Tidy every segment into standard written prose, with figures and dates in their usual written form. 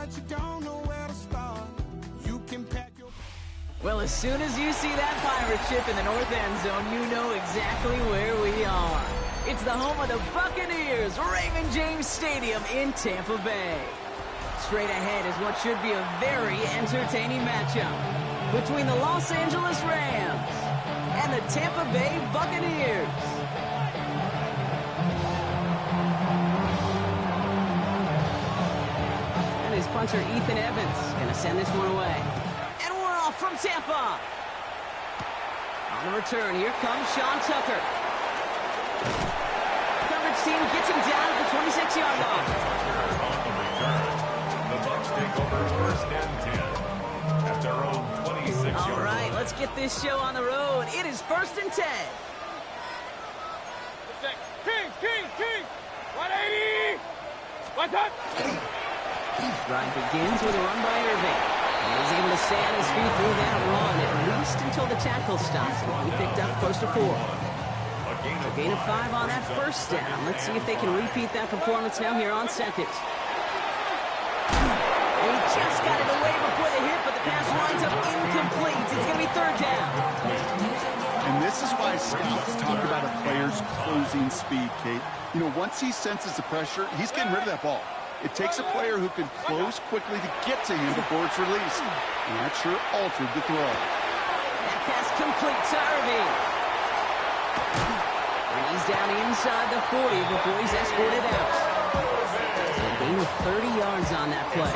but you don't know where to start. You can pack your... Well, as soon as you see that pirate ship in the north end zone, you know exactly where we are. It's the home of the Buccaneers, Raymond James Stadium in Tampa Bay. Straight ahead is what should be a very entertaining matchup between the Los Angeles Rams and the Tampa Bay Buccaneers. And his punter, Ethan Evans, going to send this one away. And we're off from Tampa. On the return, here comes Sean Tucker. Coverage team gets him down at the 26-yard line. On the return, the Bucs take over first and 10 at their own 26-yard line. All right, let's get this show on the road. It is first and 10. King! 180! What's up? Drive begins with a run by Irving. And he's able to stay on his feet through that run, at least until the tackle stops him. He picked up close to 4. A gain of 5 on that first down. Let's see if they can repeat that performance now here on second. And he just got it away before the hit, but the pass winds up incomplete. It's going to be third down. And this is why scouts talk about a player's closing speed, Kate. You know, once he senses the pressure, he's getting rid of that ball. It takes a player who can close quickly to get to him before it's released. And that sure altered the throw. That pass complete to Irving. And he's down inside the 40 before he's escorted out. So a gain of 30 yards on that play.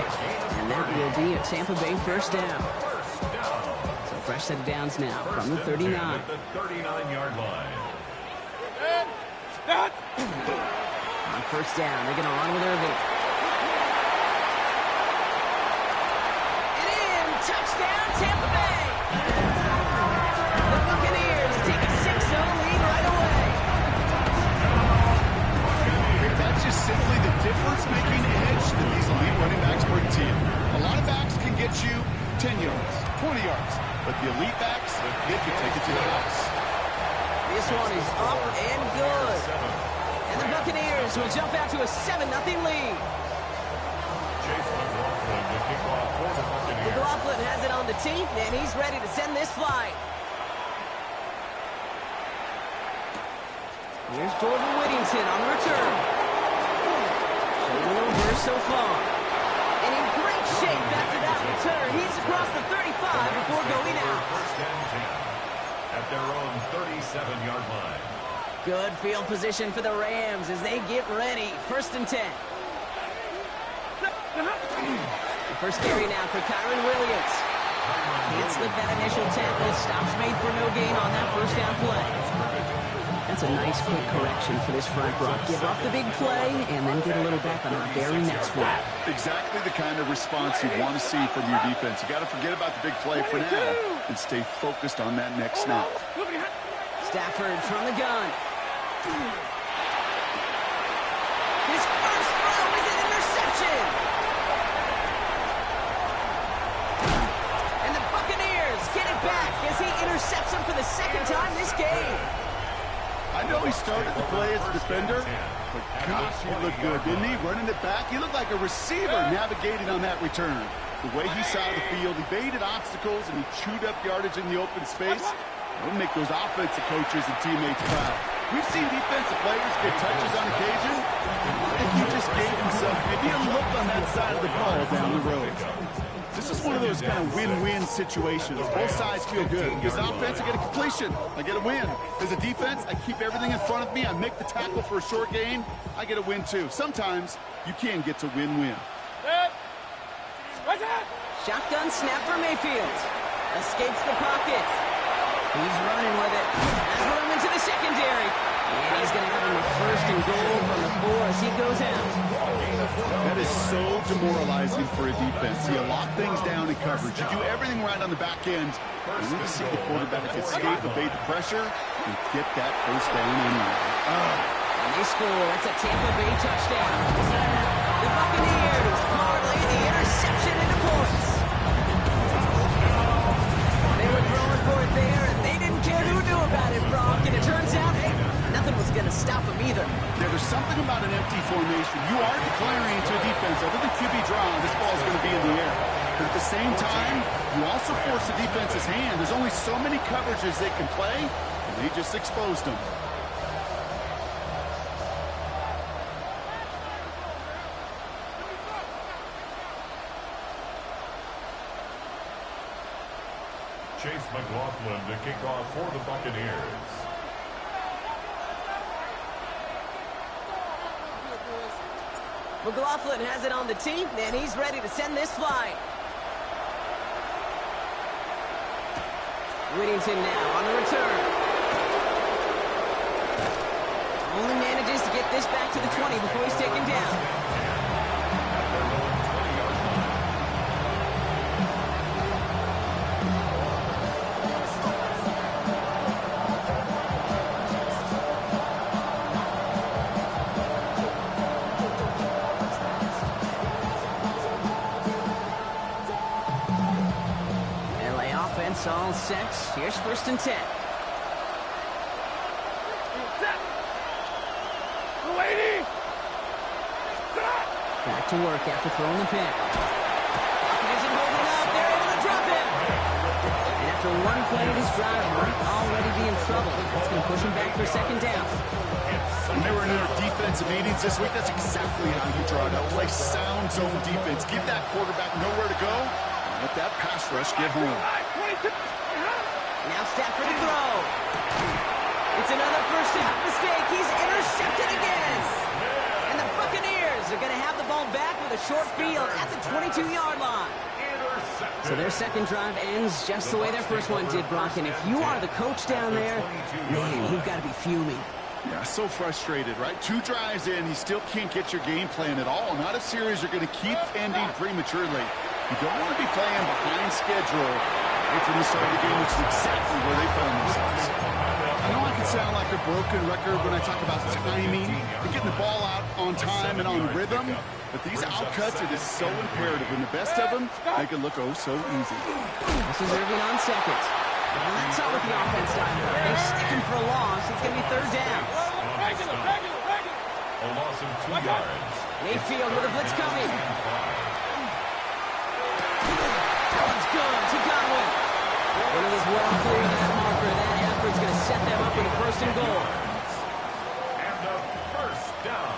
And that will be a Tampa Bay first down. So fresh set of downs now from the 39. The 39-yard line. On first down, they're going to run with Irving. And in, touchdown, Tampa Bay. The Buccaneers take a 6-0 lead right away. That's just simply the difference-making edge that these elite running backs bring to you. A lot of backs can get you 10 yards, 20 yards, but the elite backs, they can take it to the house. This one is up and good. And the Buccaneers will jump out to a 7-0 lead. Chase McLaughlin to kick off for the Buccaneers. McLaughlin has it on the tee, and he's ready to send this flight. Here's Jordan Whittington on the return. Showing a little burst so far. And in great shape after that return. He's across the 35 before going out. First and 10 at their own 37-yard line. Good field position for the Rams as they get ready. First and 10. The first carry now for Kyren Williams. Can't slip that initial tackle. Stops made for no gain on that first down play. That's a nice quick correction for this front block. Give up the big play and then get a little back on the very next one. Exactly the kind of response you want to see from your defense. You got to forget about the big play for now and stay focused on that next snap. Stafford from the gun. His first throw is an interception. And the Buccaneers get it back as he intercepts him for the second time this game. I know he started the play as a defender, but gosh, he looked good, didn't he? Running it back, he looked like a receiver navigating on that return. The way he saw the field, he baited obstacles and he chewed up yardage in the open space. It'll make those offensive coaches and teammates proud. We've seen defensive players get touches on occasion. I think he just gave himself maybe a look on that side of the ball down the road. This is one of those kind of win-win situations. Both sides feel good. As an offense, I get a completion. I get a win. As a defense, I keep everything in front of me. I make the tackle for a short gain. I get a win, too. Sometimes you can get to win-win. Shotgun snap for Mayfield. Escapes the pocket. He's running with it. Has room into the secondary. And he's going to have him a first and goal from the 4 as he goes out. That is so demoralizing for a defense. You lock things down in coverage. You do everything right on the back end. You need to see the quarterback escape, evade the pressure, and get that first down anyway. And they score. It's a Tampa Bay touchdown. The Buccaneers parlay the interception into points. They were throwing for it there, and they didn't care who knew about it, Brock. And it turns out, hey, nothing was going to stop them either. Yeah, there's something about an empty formation. You are declaring to a defense, other than QB draw, this ball is going to be in the air. But at the same time, you also force the defense's hand. There's only so many coverages they can play, and they just exposed them. Chase McLaughlin to kick off for the Buccaneers. McLaughlin has it on the tee, and he's ready to send this flying. Whittington now on the return. Only manages to get this back to the 20 before he's taken down. All set. Here's 1st and 10. Set. Back to work after throwing the pin. Pocket isn't holding up. They're able to drop him. And after one play of his drive, might already be in trouble. That's going to push him back for 2nd down. When they were in their defensive meetings this week, that's exactly how you draw it up. Play sound zone defense. Give that quarterback nowhere to go. Let that pass rush get home. Now Stafford to throw. It's another first half mistake. He's intercepted again. And the Buccaneers are going to have the ball back with a short field at the 22-yard line. So their second drive ends just the way their first one did, Brock. And if you are the coach down there, man, you've got to be fuming. Yeah, so frustrated, right? 2 drives in, you still can't get your game plan at all. Not a series you're going to keep ending prematurely. You don't want to be playing behind schedule right from the start of the game, which is exactly where they found themselves. I know I can sound like a broken record when I talk about timing and getting the ball out on time and on rhythm, but these outcuts are just so imperative, and the best of them make it look oh so easy. This is Irving on second. Well, that's not what the offense done. They're sticking for a loss. It's going to be 3rd down. A loss of 2 yards. Mayfield with a blitz coming. That one's good to Godwin. When he is well clear of that marker, that effort's going to set them up with a 1st and goal. And a 1st down.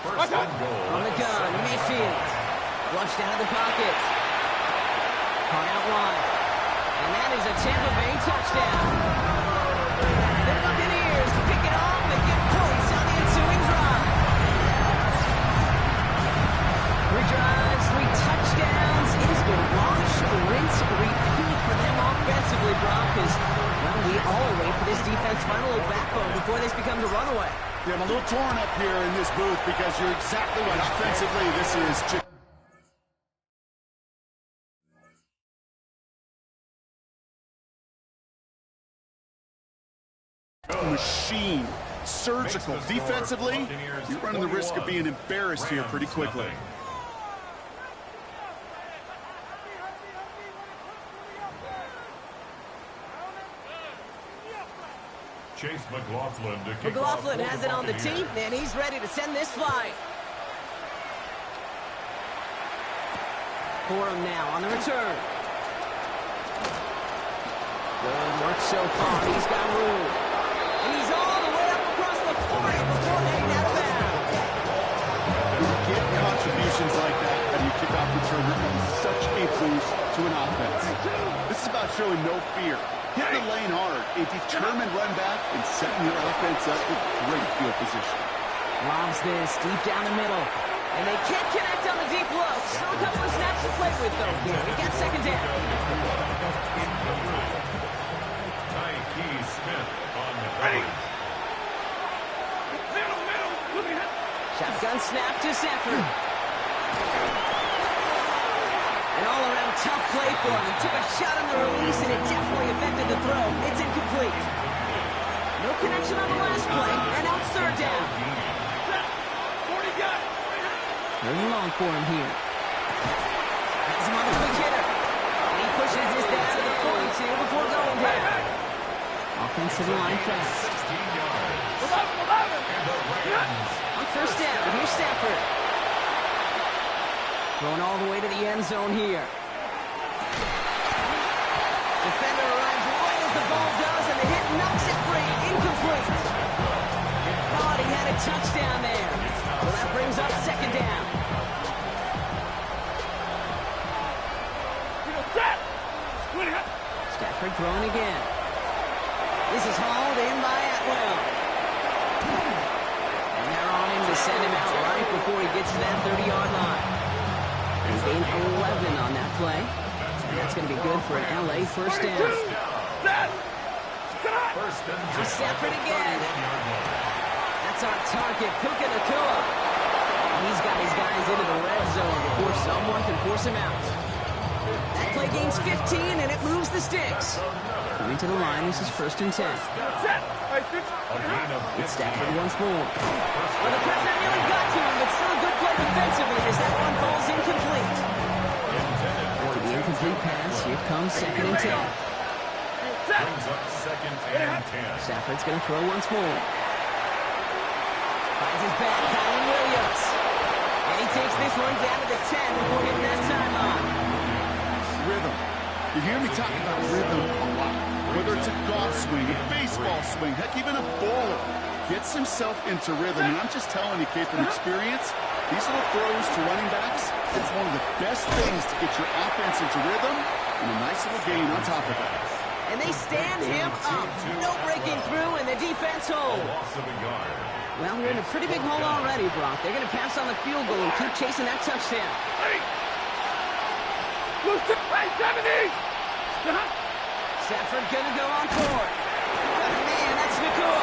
1st and goal. On the gun, Mayfield. Flushed out of the pocket. Caught out wide. And that is a Tampa Bay touchdown. The Buccaneers pick it off and get points on the ensuing drive. 3 drives, 3 touchdowns. It has been wash, rinse, repeat for them offensively, Brock, because, well, we all are waiting for this defense final little backbone before this becomes a runaway. Yeah, I'm a little torn up here in this booth because you're exactly right. Offensively, this is just machine. Surgical. Defensively, you're running the risk of being embarrassed here pretty quickly. Chase McLaughlin to kick McLaughlin off has it on the tee, and he's ready to send this flying. Corum now on the return. Good work so far. He's got room. And he's all the way up across the 40 before heading out of bounds. You get contributions like that out of your kickoff returner and such a boost to an offense. This is about showing no fear. Hitting the lane hard, a determined run back, and setting your offense up with great field position. Lobs this deep down the middle. And they can't connect on the deep low. Still a couple of snaps to play with, though, here. We got 2nd down. Tyke Smith on the Ready. right. Shotgun snap to Stafford. An all-around tough play for him. He took a shot on the release, and it definitely affected the throw. It's incomplete. No connection on the last play, and now it's 3rd down. 3rd and long for him here. Has him on the quick hitter. And he pushes this down to the 42 before going down. Offensive line fast. 16 yards. On first down. Here's Stafford. Going all the way to the end zone here. Defender arrives right as the ball does, and the hit knocks it free. Incomplete. Thought he had a touchdown there. Well, that brings up second down. Stafford throwing again. This is hauled in by Atwell. And they're on him to send him out right before he gets to that 30-yard line. He's gained 11 on that play. And that's going to be good for an LA first down. Now Stafford again. That's our target, Puka Nacua. He's got his guys into the red zone before someone can force him out. That play gains 15, and it moves the sticks. Coming to the line, this is 1st and 10. It's Stafford once more. Well, the pressure nearly got to him, but still a good play defensively as that one falls incomplete. After the incomplete pass, here comes 2nd and 10. Brings up 2nd and 10. Stafford's going to throw once more. Finds his back, Kyren Williams. And he takes this one down to the 10 before hitting that timeline. Rhythm. You hear me talk about rhythm a lot. Whether it's a golf swing, a baseball swing, heck, even a bowler gets himself into rhythm. And I'm just telling you, kid, from experience, these little throws to running backs, it's one of the best things to get your offense into rhythm and a nice little gain on top of that. And they stand him up. No breaking through, and the defense holds. Loss of a yard. Well, they're in a pretty big hole already, Brock. They're going to pass on the field goal and keep chasing that touchdown. Stafford going to go on fourth. Man, that's Nacua.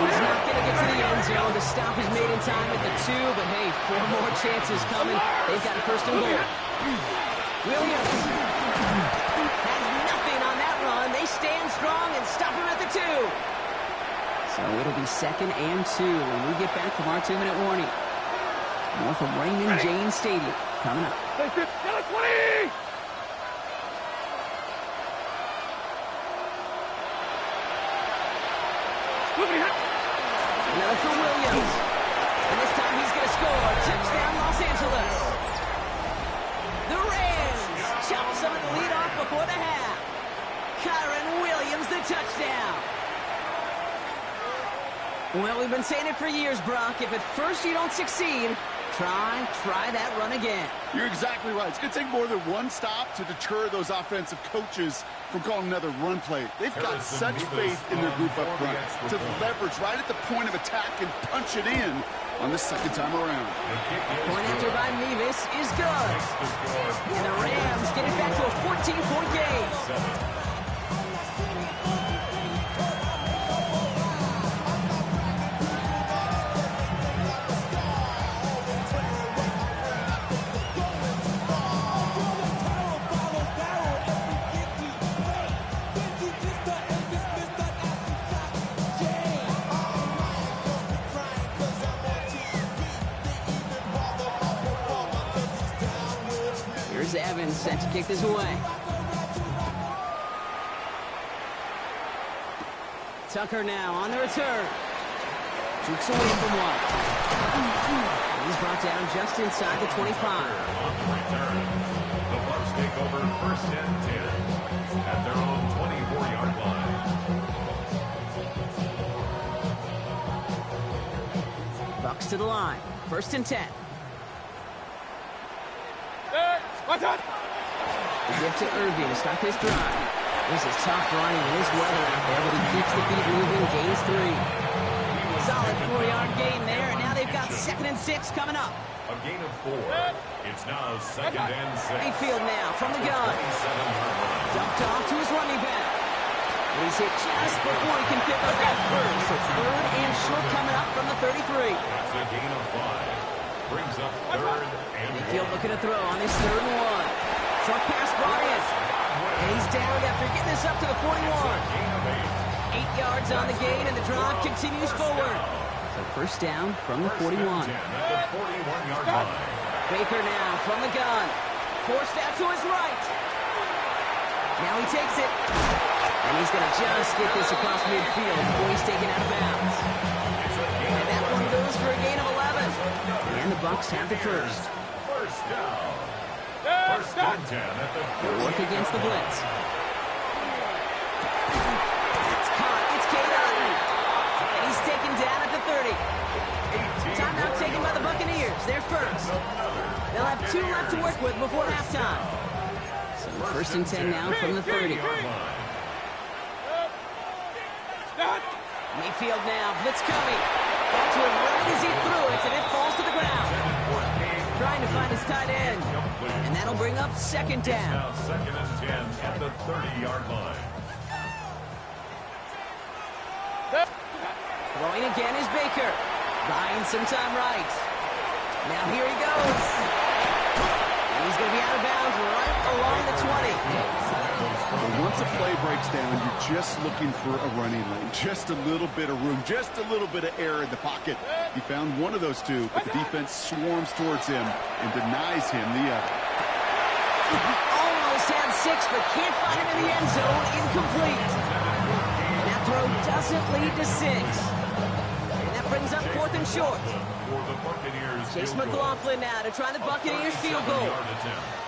He's not going to get to the end zone. The stop is made in time at the 2, but hey, 4 more chances coming. They've got a 1st and goal. Williams has nothing on that run. They stand strong and stop him at the 2. So it'll be 2nd and 2 when we get back from our 2-minute warning. More from Raymond James Stadium coming up. 20! Another for Williams. And this time he's going to score. Touchdown, Los Angeles. The Rams chop some of the lead off before the half. Kyren Williams, the touchdown. Well, we've been saying it for years, Brock. If at first you don't succeed, try that run again. You're exactly right. It's going to take more than one stop to deter those offensive coaches from calling another run play. They've got such faith in their group up front to leverage right at the point of attack and punch it in on the 2nd time around. Point after by Nevis is good. And the Rams get it back to a 14-point game. Evans set to kick this away. Tucker now on the return. Jukes away from one. He's brought down just inside the 25. On the return, the Bucs take over 1st and 10 at their own 24-yard line. Bucs to the line. 1st and 10. The give to Irving to start this drive. This is tough running in this weather out there, but he keeps the feet moving, gains 3. Solid 4-yard gain there, and now they've got 2nd and 6 coming up. A gain of 4. It's now 2nd and 6. Mayfield now from the gun. Dumped off to his running back. He's hit just before he can pick up that first. So 3rd and short coming up from the 33. That's a gain of 5. Brings up 3rd and 1. Mayfield looking to throw on his 3rd and 1. Short pass brought in. And he's down after getting this up to the 41. 8 yards on the gain, and the drive continues forward. So 1st down from the 41. At the 41-yard line. Baker now from the gun. Forced out to his right. Now he takes it. And he's going to just get this across midfield before he's taken out of bounds. And that one goes for a gain Bucs have the first. First down. First and 10 at the Work against the blitz. It's caught. It's Cade Otton. And he's taken down at the 30. Timeout taken by the Buccaneers. They're first. They'll have 2 left to work with before halftime. So first and 10 now from the 30. Mayfield now. Blitz coming. Got to him right as he threw it, and it falls to the ground. Trying to find his tight end. And that'll bring up second down. Now second and 10 at the 30-yard line. Throwing again is Baker. Buying some time right. Now here he goes. And he's going to be out of bounds right along the 20. Well, once a play breaks down, you're just looking for a running lane. Just a little bit of room, just a little bit of air in the pocket. He found one of those two, but the defense swarms towards him and denies him the other. Almost had 6, but can't find him in the end zone. Incomplete. That throw doesn't lead to 6. And that brings up 4th and short. For the Buccaneers, Chase McLaughlin now to try the Buccaneers field goal.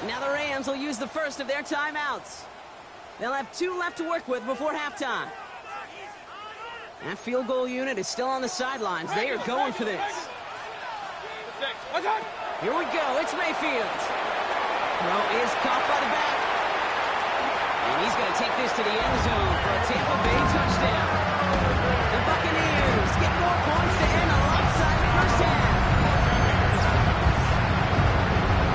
Now the Rams will use the first of their timeouts. They'll have 2 left to work with before halftime. That field goal unit is still on the sidelines. They are going for this. Here we go. It's Mayfield. Throw is caught by the back. And he's going to take this to the end zone for a Tampa Bay touchdown. The Buccaneers get more points to end a lopsided first half.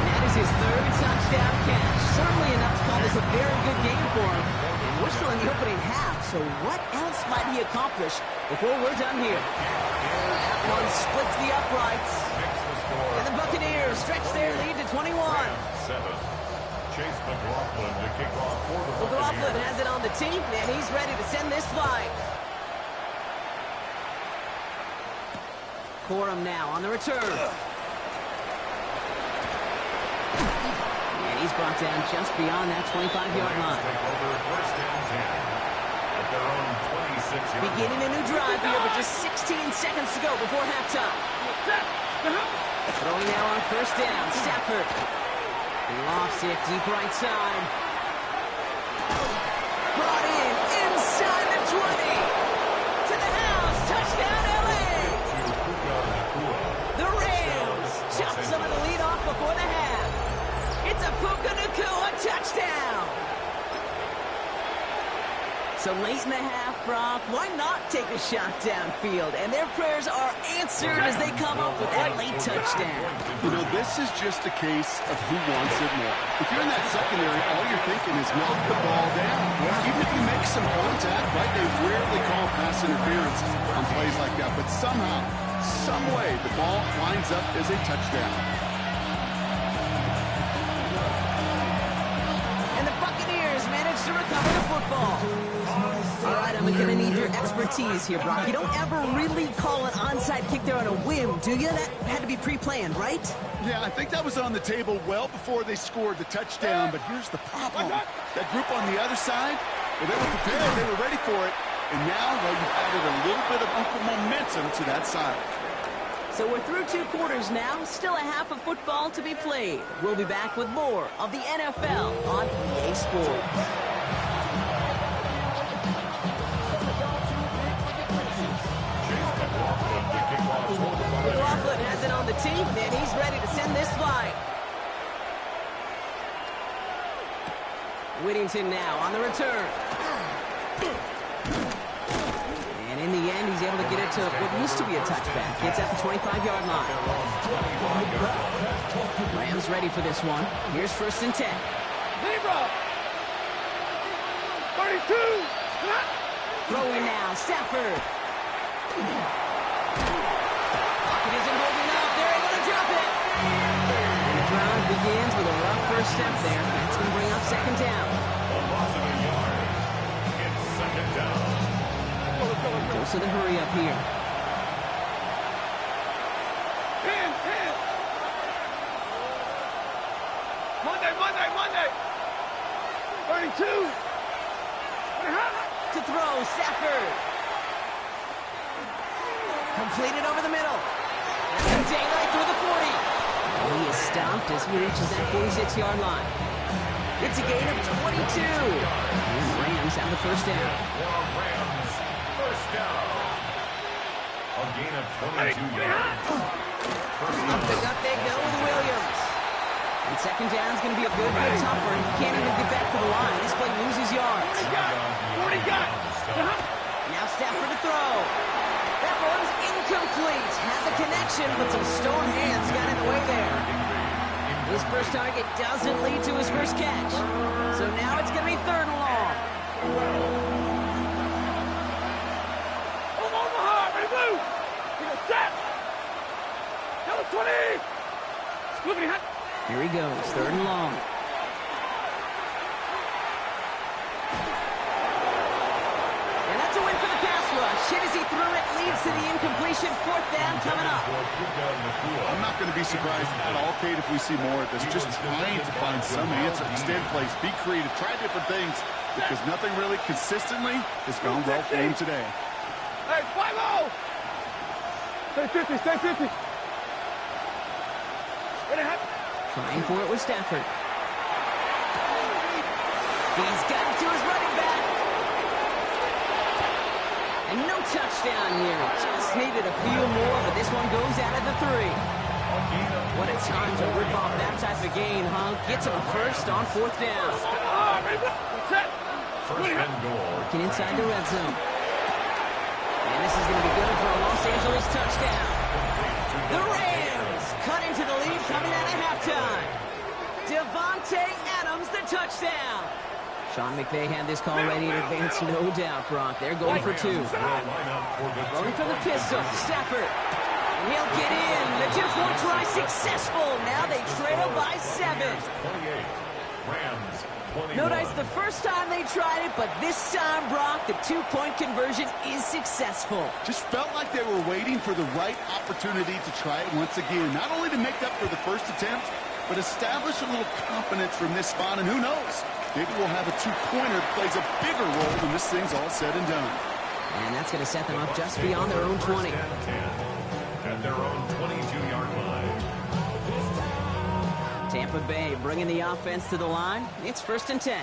And that is his 3rd touchdown catch. Certainly enough to call this a very good game for him. And we're still in the opening half, so what else might he accomplish before we're done here? That one splits the uprights. And the Buccaneers stretch their lead to 21. 7. Chase McLaughlin to kick off for the McLaughlin Buccaneers. has it on the team, and he's ready to send this flying. Corum now on the return. And he's brought down just beyond that 25-yard line. Take over first and 10 at their own 26-yard line. Beginning a new drive here with just 16 seconds to go before halftime. Throwing now on first down, Stafford. Lofts it deep right side. Brought in inside the 20. To the house, touchdown LA. The Rams chop some of the lead off before the half. It's a Puka Nacua touchdown. So late in the half, Brock, why not take a shot downfield? And their prayers are answered as they come up with that late touchdown. You know, this is just a case of who wants it more. If you're in that secondary, all you're thinking is knock the ball down. Even if you make some contact, right, they rarely call pass interference on plays like that. But somehow, some way, the ball winds up as a touchdown. And the Buccaneers manage to recover the football. All right, I'm going to need your expertise here, Brock. You don't ever really call an onside kick there on a whim, do you? That had to be pre-planned, right? Yeah, I think that was on the table well before they scored the touchdown, but here's the problem. That group on the other side, well, they were prepared, they were ready for it, and now, well, you've added a little bit of Uncle momentum to that side. So we're through 2 quarters now, still a half of football to be played. We'll be back with more of the NFL on EA Sports. McLaughlin has it on the team, and he's ready to send this flying. Whittington now on the return. And in the end, he's able to get it to what used to be a touchback. It's at the 25-yard line. Rams ready for this one. Here's first and 10. Zebra! 32! Throwing now, Stafford. Pocket isn't holding up. They're able to drop it. And the drive begins with a rough first step there. That's going to bring up second down. A loss of a yard. It's second down. Goes to the hurry up here. 10! Monday! 32! To throw, Stafford. Completed over the middle. Some daylight through the 40. as he reaches that 46-yard line. It's a gain of 22. And the Rams have the first down. Rams, first down. A gain of 22 yards. Up they go with Williams. And second down is going to be a good bit tougher. He can't even get back to the line. This play loses yards. 40 got. Now Stafford to throw. That one's incomplete. Had the connection, but some stone hands got in the way there. His first target doesn't lead to his first catch. So now it's going to be third and long. Omaha, ready, blue. We go set. Yellow 20. Moving hot. Here he goes, third and long. And that's a win for the pass rush. Hit as he threw it, leads to the incompletion. Fourth down coming up. I'm not going to be surprised at all, Kate, if we see more of this. Just trying to find some answer. Extend plays, be creative, try different things, because nothing really consistently has gone well for him today. Hey, 5-0. Stay 50, stay 50. Ready, hot. Trying for it with Stafford. He's got it to his running back. And no touchdown here. Just needed a few more, but this one goes out at the 3. What a time to rip off that type of gain, huh? Gets him a first on fourth down. Set. First and goal. Working inside the red zone. And this is going to be good for a Los Angeles touchdown. The Rams cut into the lead coming out of halftime. Devontae Adams, the touchdown. Sean McVay had this call ready in advance, no doubt, Brock. They're going for 2. Going for the pistol, Stafford. And he'll get in. The 2-point try successful. Now they trail by 7. 28. Rams, 21. Notice the first time they tried it, but this time, Brock, the 2-point conversion is successful. Just felt like they were waiting for the right opportunity to try it once again. Not only to make up for the first attempt, but establish a little confidence from this spot. And who knows? Maybe we'll have a 2-pointer that plays a bigger role when this thing's all said and done. And that's going to set them up just beyond their own 20. At their own 22-yard line. Tampa Bay bringing the offense to the line. It's first and 10.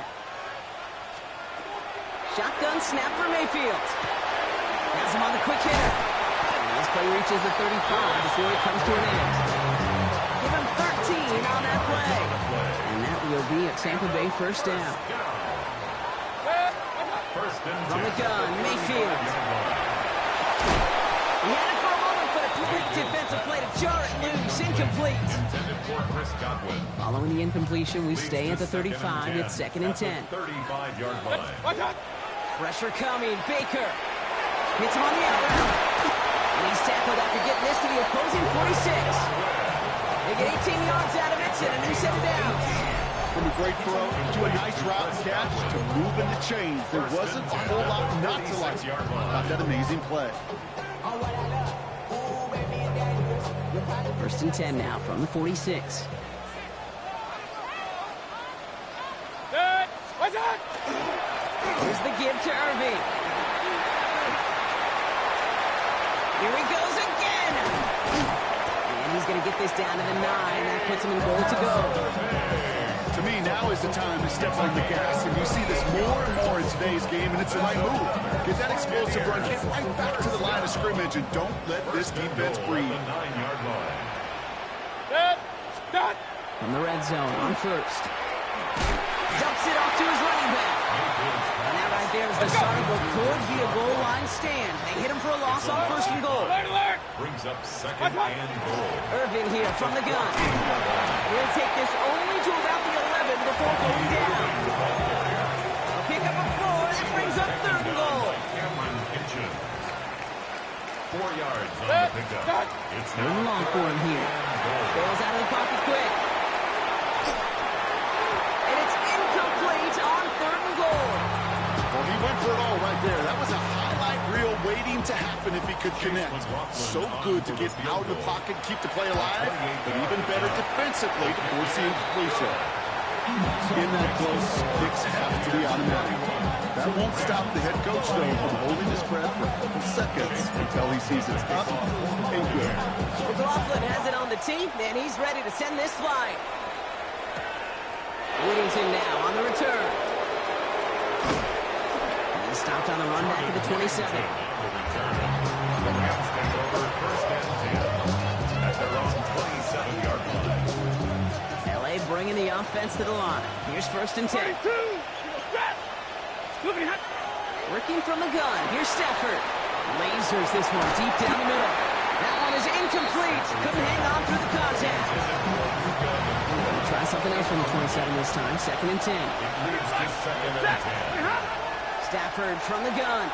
Shotgun snap for Mayfield. Has him on the quick hitter. And this play reaches the 35 before it comes to an end. Give him 13 on that play. And that will be a Tampa Bay first down. From the gun, Mayfield. He had it for a moment, but a quick defensive play to jar it loose. Incomplete. Following the incompletion, we stay at the 35. It's second and 10. 35-yard line. Pressure coming. Baker hits him on the out route. And he's tackled after getting this to the opposing 46. They get 18 yards out of it and a new set of downs. From a great throw to a nice route catch to moving the chains. There wasn't a whole lot not to like about that amazing play. First and 10 now from the 46. Here's the give to Irving. Here he goes again. And he's going to get this down to the 9. That puts him in goal to go. To me, now is the time to step on the gas, and you see this more and more in today's game, and it's the right move. Get that explosive run, get right back to the line of scrimmage, and don't let this defense breathe. 9-yard line. From the red zone on first. Dumps it off to his running back. And that right there is the start of what could be a goal line stand. They hit him for a loss on first and goal. Brings up second and goal. Irvin here from the gun. We'll take this only to about the 11 before going down. A pick up of 4. That brings up third and goal. Cameron Kitchen. 4 yards on the pickup. It's Third and long for him here. Bails out of the pocket quick. And it's incomplete on third and goal. Well, he went for it all right there. That was a highlight reel waiting to happen if he could connect. So good to get out of the pocket, keep the play alive, but even better defensively to force the incompletion. In that close, kicks have to be automatic. That won't stop the head coach, though, from holding his breath for a couple seconds until he sees it's up and good. McLaughlin has it on the tee, and he's ready to send this flying. Whittington now on the return. He stopped on the run back to the 27. The return. The Rams take over first and 10 at their own 27-yard line. LA bringing the offense to the line. Here's first and 10. 32. Working from the gun. Here's Stafford. Lasers this one deep down the middle. That one is incomplete. Couldn't hang on through the contact. Try something else from the 27 this time. Second and 10. Leads to second and 10. Stafford from the gun.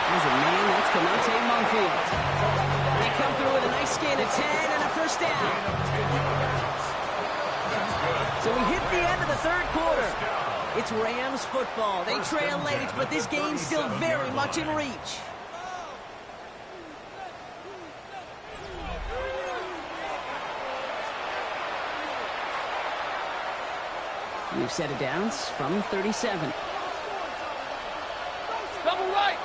There's a man, that's Connante Monfield. They come through with a nice gain of 10 and a first down. So we hit the end of the third quarter. It's Rams football. They trail late, but this game's still very much in reach. We've set it downs from 37. Double right.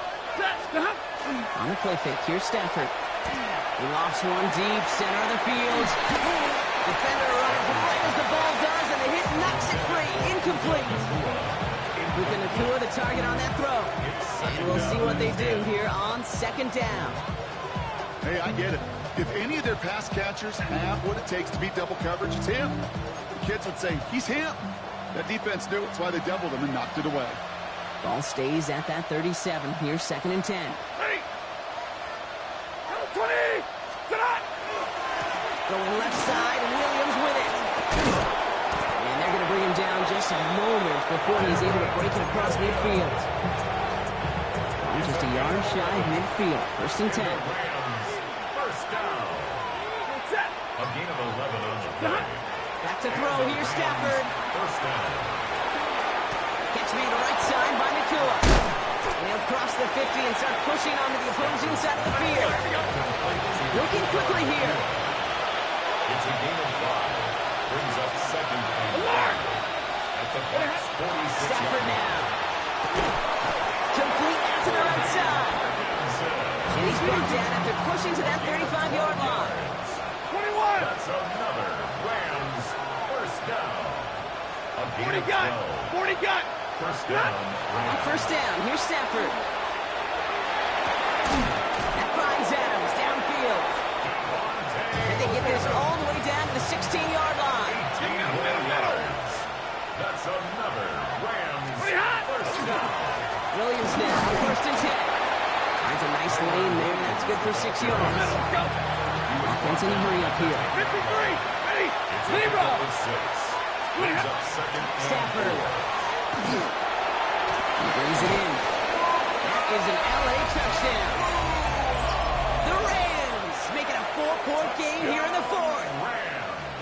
On the play fake, here's Stafford. He lofts one deep, center of the field. Defender runs right as the ball does, and the hit knocks it free. Incomplete. Puka Nacua the target on that throw. And we'll see what they do here on second down. Hey, I get it. If any of their pass catchers have what it takes to beat double coverage, it's him. The kids would say, he's him. That defense knew it. That's why they doubled him and knocked it away. Ball stays at that 37. Here's second and 10. Ready. 20. Going left side, and Williams with it. And they're going to bring him down just a moment before he's able to break it across midfield. Just a yard shy of midfield. First and 10. First down. A gain of 11 on the play. Back to throw. Here's Stafford. First down. Catch me to the right side by Nacua. And he'll cross the 50 and start pushing onto the opposing side of the field. Looking quickly here. It's a gain of 5. Brings up second and 1. At the Bucs 46. Stafford now. Complete out to the right side. And he's brought down after pushing to that 35-yard line. 21. That's another Rams first down. A gain of 12. 40 gun. First down. On first down, here's Stafford. That finds Adams downfield. And they get this all the way down to the 16-yard line. That's another Rams first down. Williams now on first and 10. Finds a nice lane there. That's good for 6 yards. Offense in a hurry up here. 53. Ready. It's a Zero. gain of 6. Brings up second and Stafford. 4. He brings it in. That is an LA touchdown. The Rams make it a 4-point game here in the fourth.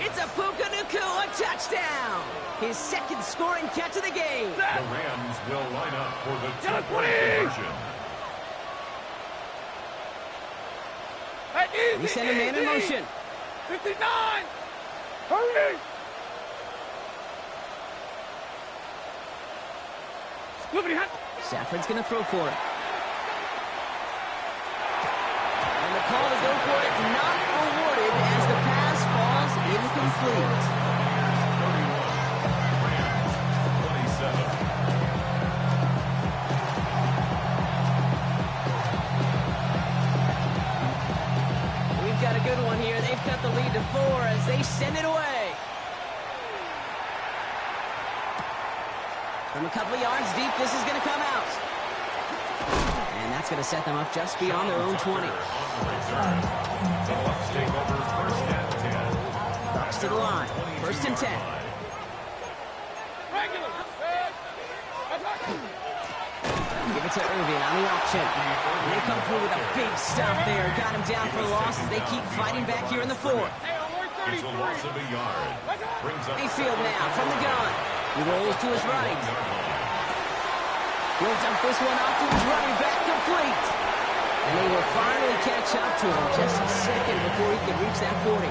It's a Puka Nacua touchdown. His second scoring catch of the game. The Rams will line up for the Down two-point 20. conversion. We send a man in motion. 59. Hurry. Stafford's going to throw for it. And the call to go for it not awarded as the pass falls incomplete. 27. We've got a good one here. They've cut the lead to 4 as they send it away. From a couple of yards deep, this is going to come out. And that's going to set them up just beyond their own 20. The Bucs take over first and 10. Bucs to the line. First and 10. Give it to Irving on the option. And they come through with a big stop there. Got him down for a loss as they keep fighting back here in the fourth. It's a loss of a yard. Brings up Mayfield now from the gun. He rolls to his right. He'll dump this one off to his running back, complete. And they will finally catch up to him just a second before he could reach that 40.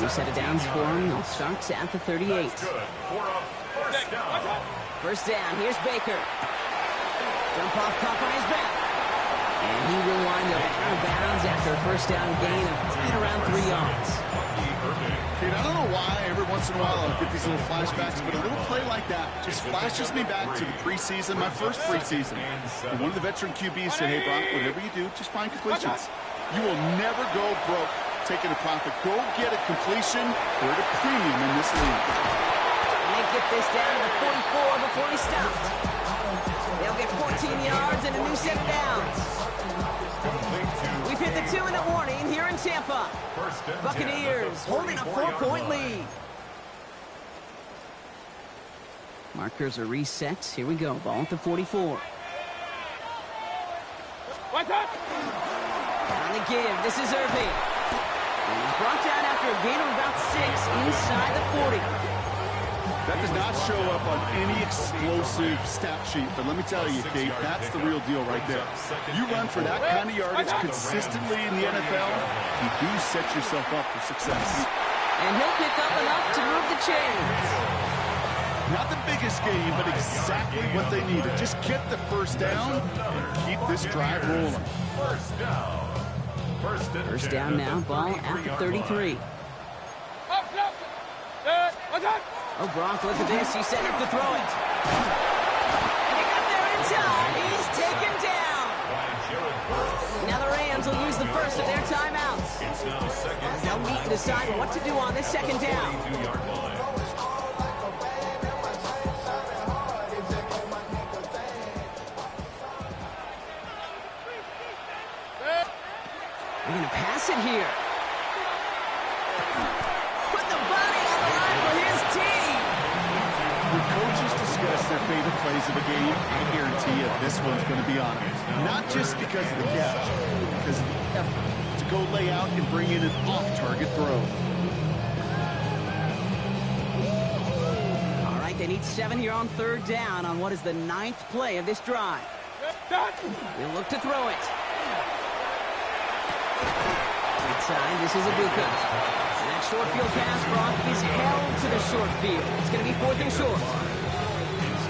New set of downs for him. They'll start at the 38. First down, here's Baker. Jump off, caught by his back. And he will wind up out of bounds after a first down gain of right around 3 yards. Kate, I don't know why every once in a while I'll get these little flashbacks, but a little play like that just flashes me back to the preseason, my first preseason. And one of the veteran QBs said, hey, Brock, whatever you do, just find completions. You will never go broke taking a profit. Go get a completion. We're at a premium in this league. And they get this down to the 44 before he stopped. They'll get 14 yards and a new set of downs. We've hit the 2-minute warning here in Tampa. Buccaneers holding a 4-point lead. Markers are reset. Here we go. Ball at the 44. On the give. This is Irving. And he's brought down after a gain of about 6 inside the 40. That does not show up on any explosive stat sheet, but let me tell you, Kate, that's the real deal right there. You run for that kind of yardage consistently in the NFL, you do set yourself up for success. And he'll pick up enough to move the chains. Not the biggest game, but exactly what they needed. Just get the first down and keep this drive rolling. First down now, ball at the 33. Oh, Brock, look at this. He's set up to throw it. And he got there in time. He's taken down. Now the Rams will use the first of their timeouts. As they'll meet and decide what to do on this second down. They're going to pass it here. Put the body on the line for his team. When coaches discuss their favorite plays of a game, I guarantee you this one's going to be on it. Not just because of the catch, but because of the effort to go lay out and bring in an off-target throw. All right, they need 7 here on third down on what is the 9th play of this drive. They'll look to throw it. Inside, this is Abuka. And that short field pass, Brock, is held to the short field. It's going to be 4th and short.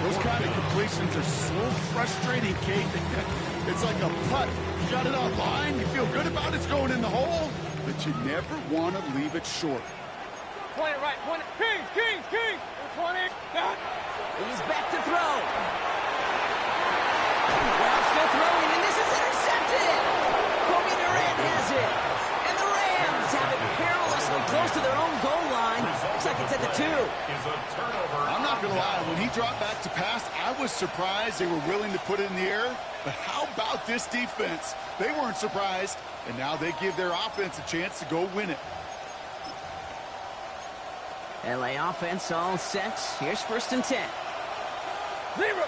Those kind of completions are so frustrating, Kate. It's like a putt. You got it on line, you feel good about it's going in the hole, but you never want to leave it short. Point it right, point it. Kings. 20. He's back to throw. Well, still throwing, and this is intercepted. Kobe Durant has it. And the Rams have it perilously close to their own goal line. Looks like it's at the 2. I'm not going to lie, when he dropped back to pass, I was surprised they were willing to put it in the air. But how about this defense? They weren't surprised, and now they give their offense a chance to go win it. LA offense all set. Here's 1st and 10. Zero.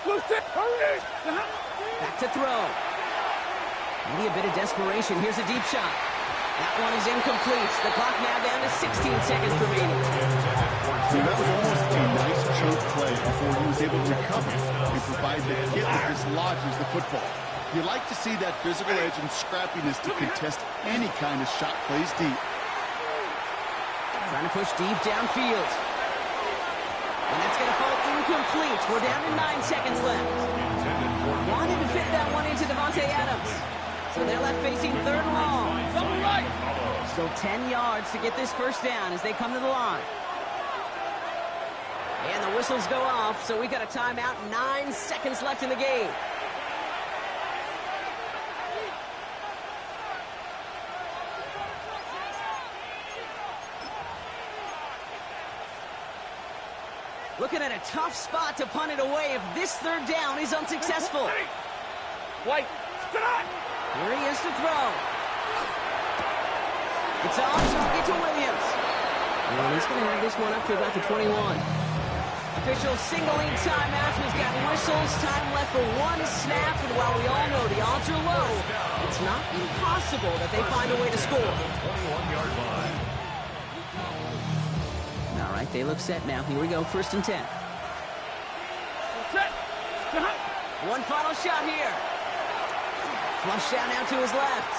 Hurry. Back to throw. Maybe a bit of desperation. Here's a deep shot. That one is incomplete. The clock now down to 16 seconds remaining. So that was almost a nice chunk play before he was able to recover and provide the hit that dislodges the football. You like to see that physical edge and scrappiness to contest any kind of shot plays deep. Trying to push deep downfield. And that's going to fall incomplete. We're down to 9 seconds left. Wanted to fit that one into Devontae Adams. So they're left facing 3rd and long. Still 10 yards to get this first down as they come to the line. And the whistles go off, so we got a timeout. 9 seconds left in the game. Looking at a tough spot to punt it away if this 3rd down is unsuccessful. White. Here he is to throw. It's on target to Williams. And he's going to have this one up to about the 21. Officials singling timeouts. We've got whistles. Time left for 1 snap. And while we all know the odds are low, it's not impossible that they find a way to score. 21-yard line. All right, they look set now. Here we go, 1st and 10. One final shot here. Flushed out now to his left.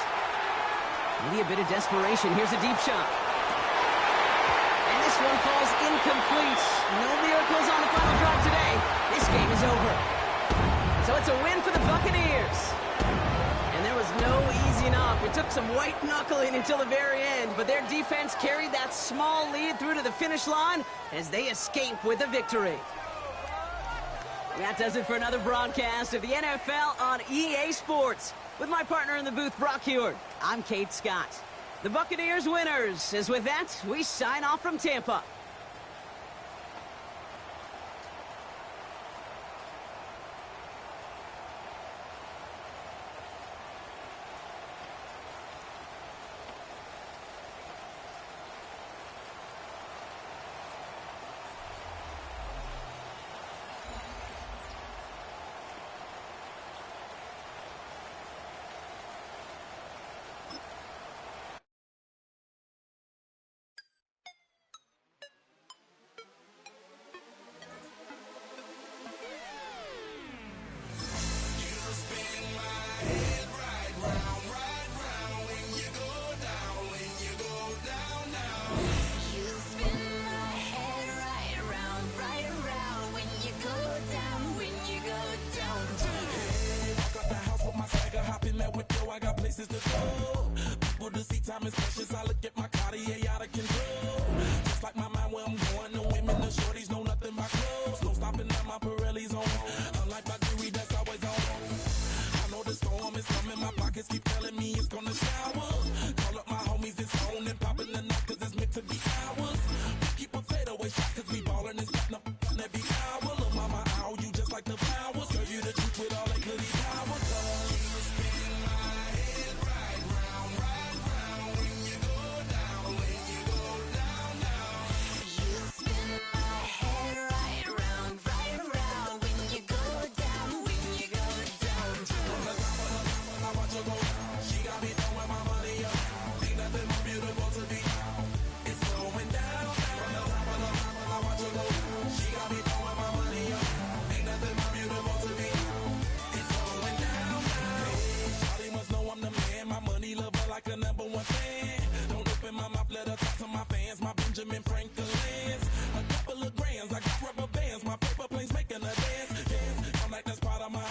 Maybe a bit of desperation. Here's a deep shot. And this one falls incomplete. No miracles on the final drive today. This game is over. So it's a win for the Buccaneers. And there was no easing up. It took some white knuckling until the very end, but their defense carried that small lead through to the finish line as they escape with a victory. That does it for another broadcast of the NFL on EA Sports. With my partner in the booth, Brock Huard, I'm Kate Scott. The Buccaneers winners, as with that, we sign off from Tampa. People to see time is precious. I look at my Cartier out of control. Just like my mind where I'm going. The women, the shorties know nothing but clothes. No stopping at my Pirelli's on. Unlike my jewelry that's always on. I know the storm is coming. My pockets keep telling me it's gonna shower. Call up my homies, it's on and popping the night cause it's meant to be ours. We keep a fadeaway shot cause we ballin' and spittin' up on every hour. Look mama, ow, you just like the flowers. Girl, you the truth with all that goody powers. Like a number one fan. Don't open my mouth, let her talk to my fans. My Benjamin Franklin's. A couple of grands, I got rubber bands. My paper planes making a dance. Yes, I'm like that's part of my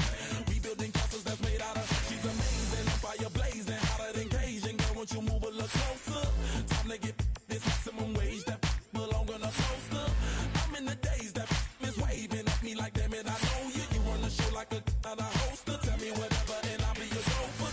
rebuilding castles that's made out of. She's amazing, I'm fire blazing, hotter than Cajun. Girl, won't you move a little closer? Time to get this maximum wage that belong on a poster. I'm in the days that is waving at me like damn it, I know you. You run the show like a hoster. Tell me whatever and I'll be your gopher.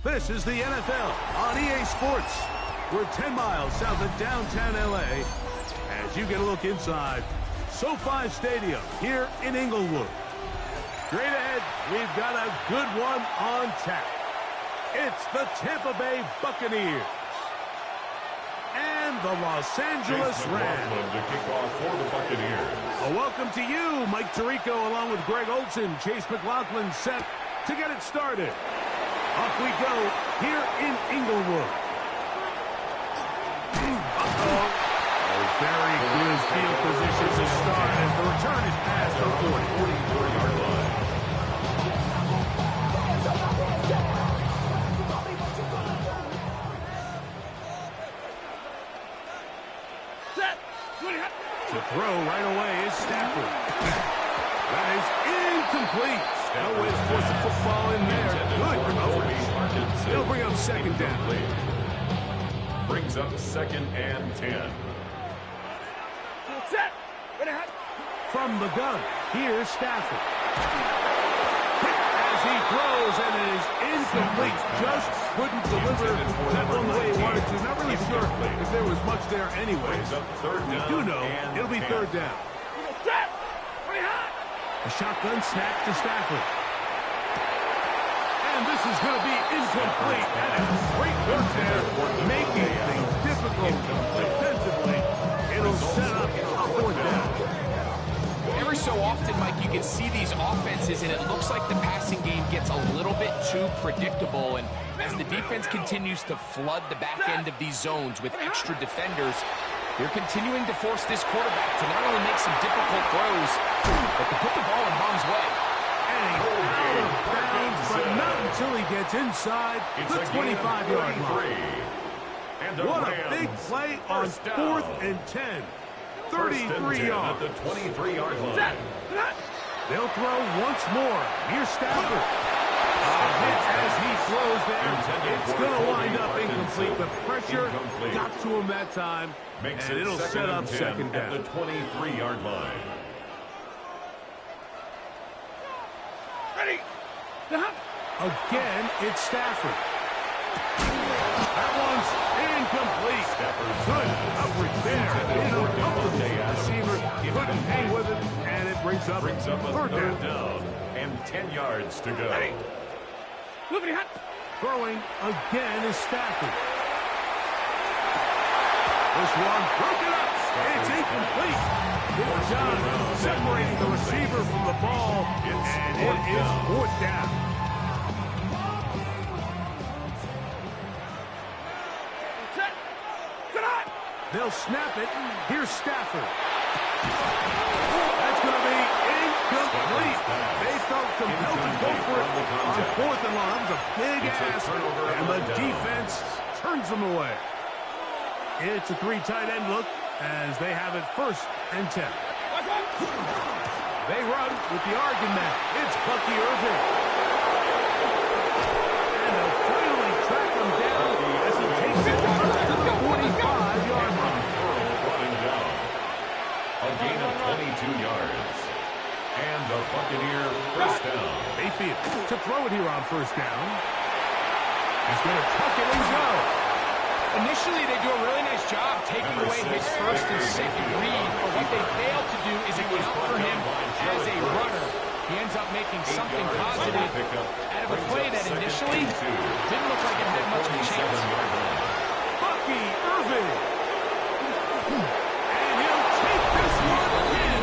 This is the NFL on EA Sports. We're 10 miles south of downtown LA as you get a look inside SoFi Stadium here in Inglewood. Straight ahead, we've got a good one on tap. It's the Tampa Bay Buccaneers and the Los Angeles Rams. To kick off for the Buccaneers. A welcome to you, Mike Tirico, along with Greg Olson. Chase McLaughlin set to get it started. Off we go here in Inglewood. Uh-oh. Very good field position to start as the return is past the 44-yard line. Set. To throw right away is Stafford. That is incomplete. No way to force the football in there. Good coverage. It'll bring up second down. Brings up 2nd and 10. Set. Ready, hot. From the gun, here's Stafford. As he throws, and it is incomplete. Just couldn't deliver that one the way he wanted to. Not really sure if there was much there anyway. Brings up 3rd We down. do know it'll be 3rd down. Set. Ready, hot. A shotgun snap to Stafford. And this is going to be incomplete. That is great work there, making things difficult defensively. It'll set up a 4th down. Every so often, Mike, you can see these offenses, and it looks like the passing game gets a little bit too predictable. And as the defense continues to flood the back end of these zones with extra defenders, they're continuing to force this quarterback to not only make some difficult throws, but to put the ball in harm's way. And he's out of bounds, but not until he gets inside the 25-yard line. What a big play on 4th and 10. 33 yards. At the 23-yard line. They'll throw once more. Here's Stafford. A hit as he throws there. It's going to wind up incomplete. The pressure got to him that time, and it'll set up 2nd down. At the 23-yard line. Ready. Again, it's Stafford. That one's incomplete. Good coverage there. Receiver couldn't hang with it, and it brings up a 3rd down. And 10 yards to go. Moving hot. Throwing again is Stafford. This one broken up. It's incomplete. Good job separating the receiver from the ball, and it is 4th down. Set. Good hot. They'll snap it. Here's Stafford. That's going to be incomplete. They felt compelled to go for it on 4th and long. That was a big ask, and the defense turns them away. It's a 3 tight end look as they have it 1st and 10. They run with the argument. It's Bucky Irving. And they'll finally track him down as he takes it to the 45-yard line. A gain of 22 yards. And the Buccaneer 1st down. Mayfield to throw it here on 1st down. He's going to tuck it and go. Initially, they do a really nice job taking away his 1st and 2nd read, but what they fail to do is account for him as a runner. He ends up making something positive out of a play that initially didn't look like it had much of a chance. Bucky Irving. And he'll take this one in.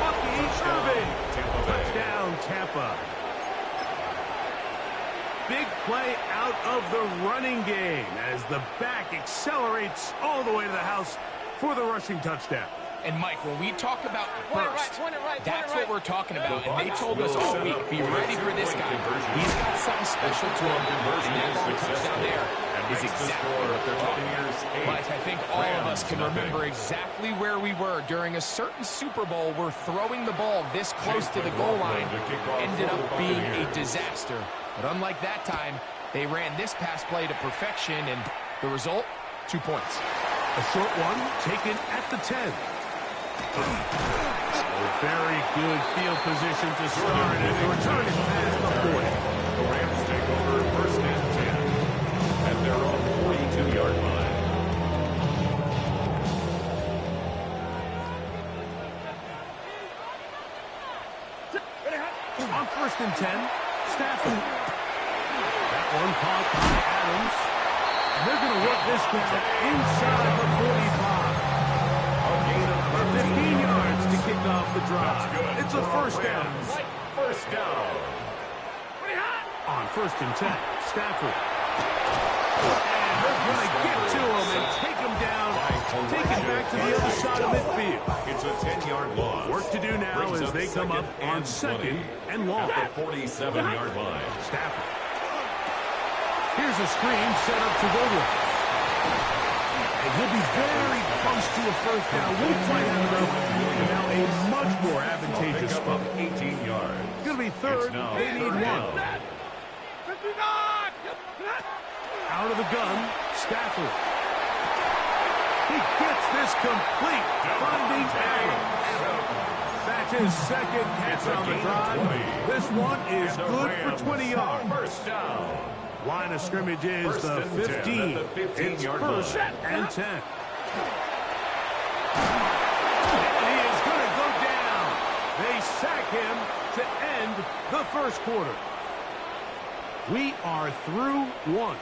Bucky Irving. Touchdown, Tampa. Big play out of the running game as the back accelerates all the way to the house for the rushing touchdown. And, Mike, when we talk about burst, that's what we're talking about. And they told us all week, be ready for this guy. He's got something special to him. And that long touchdown there is exactly what they're talking about. Mike, I think all of us can remember exactly where we were during a certain Super Bowl where throwing the ball this close to the goal line ended up being a disaster. But unlike that time, they ran this pass play to perfection, and the result, 2 points. A short one taken at the 10. A very good field position to start as the return is past the 40. The Rams take over 1st and 10 at their own 42-yard line. On 1st and 10, Stafford. That one caught by Adams. And they're going to work this down inside the 45. A gain of 15 yards to kick off the drive. It's a 1st down. 1st down. On 1st and 10, Stafford. And they're going to get to him and take him down, take it back to the other side of midfield. It's a 10-yard loss. Work to do now as they come up on second and long. At the 47-yard line. Stafford. Here's a screen set up to go with. And he'll be very close to a first down. Won't quite have enough. And now a much more advantageous spot. 18 yards. It's going to be third. They need one. Out of the gun, Stafford. He gets this complete, finding Adams. That's his second catch on the drive. This one is good for 20 yards. First down. Line of scrimmage is the 15. It's first and 10. And he is going to go down. They sack him to end the first quarter. We are through one.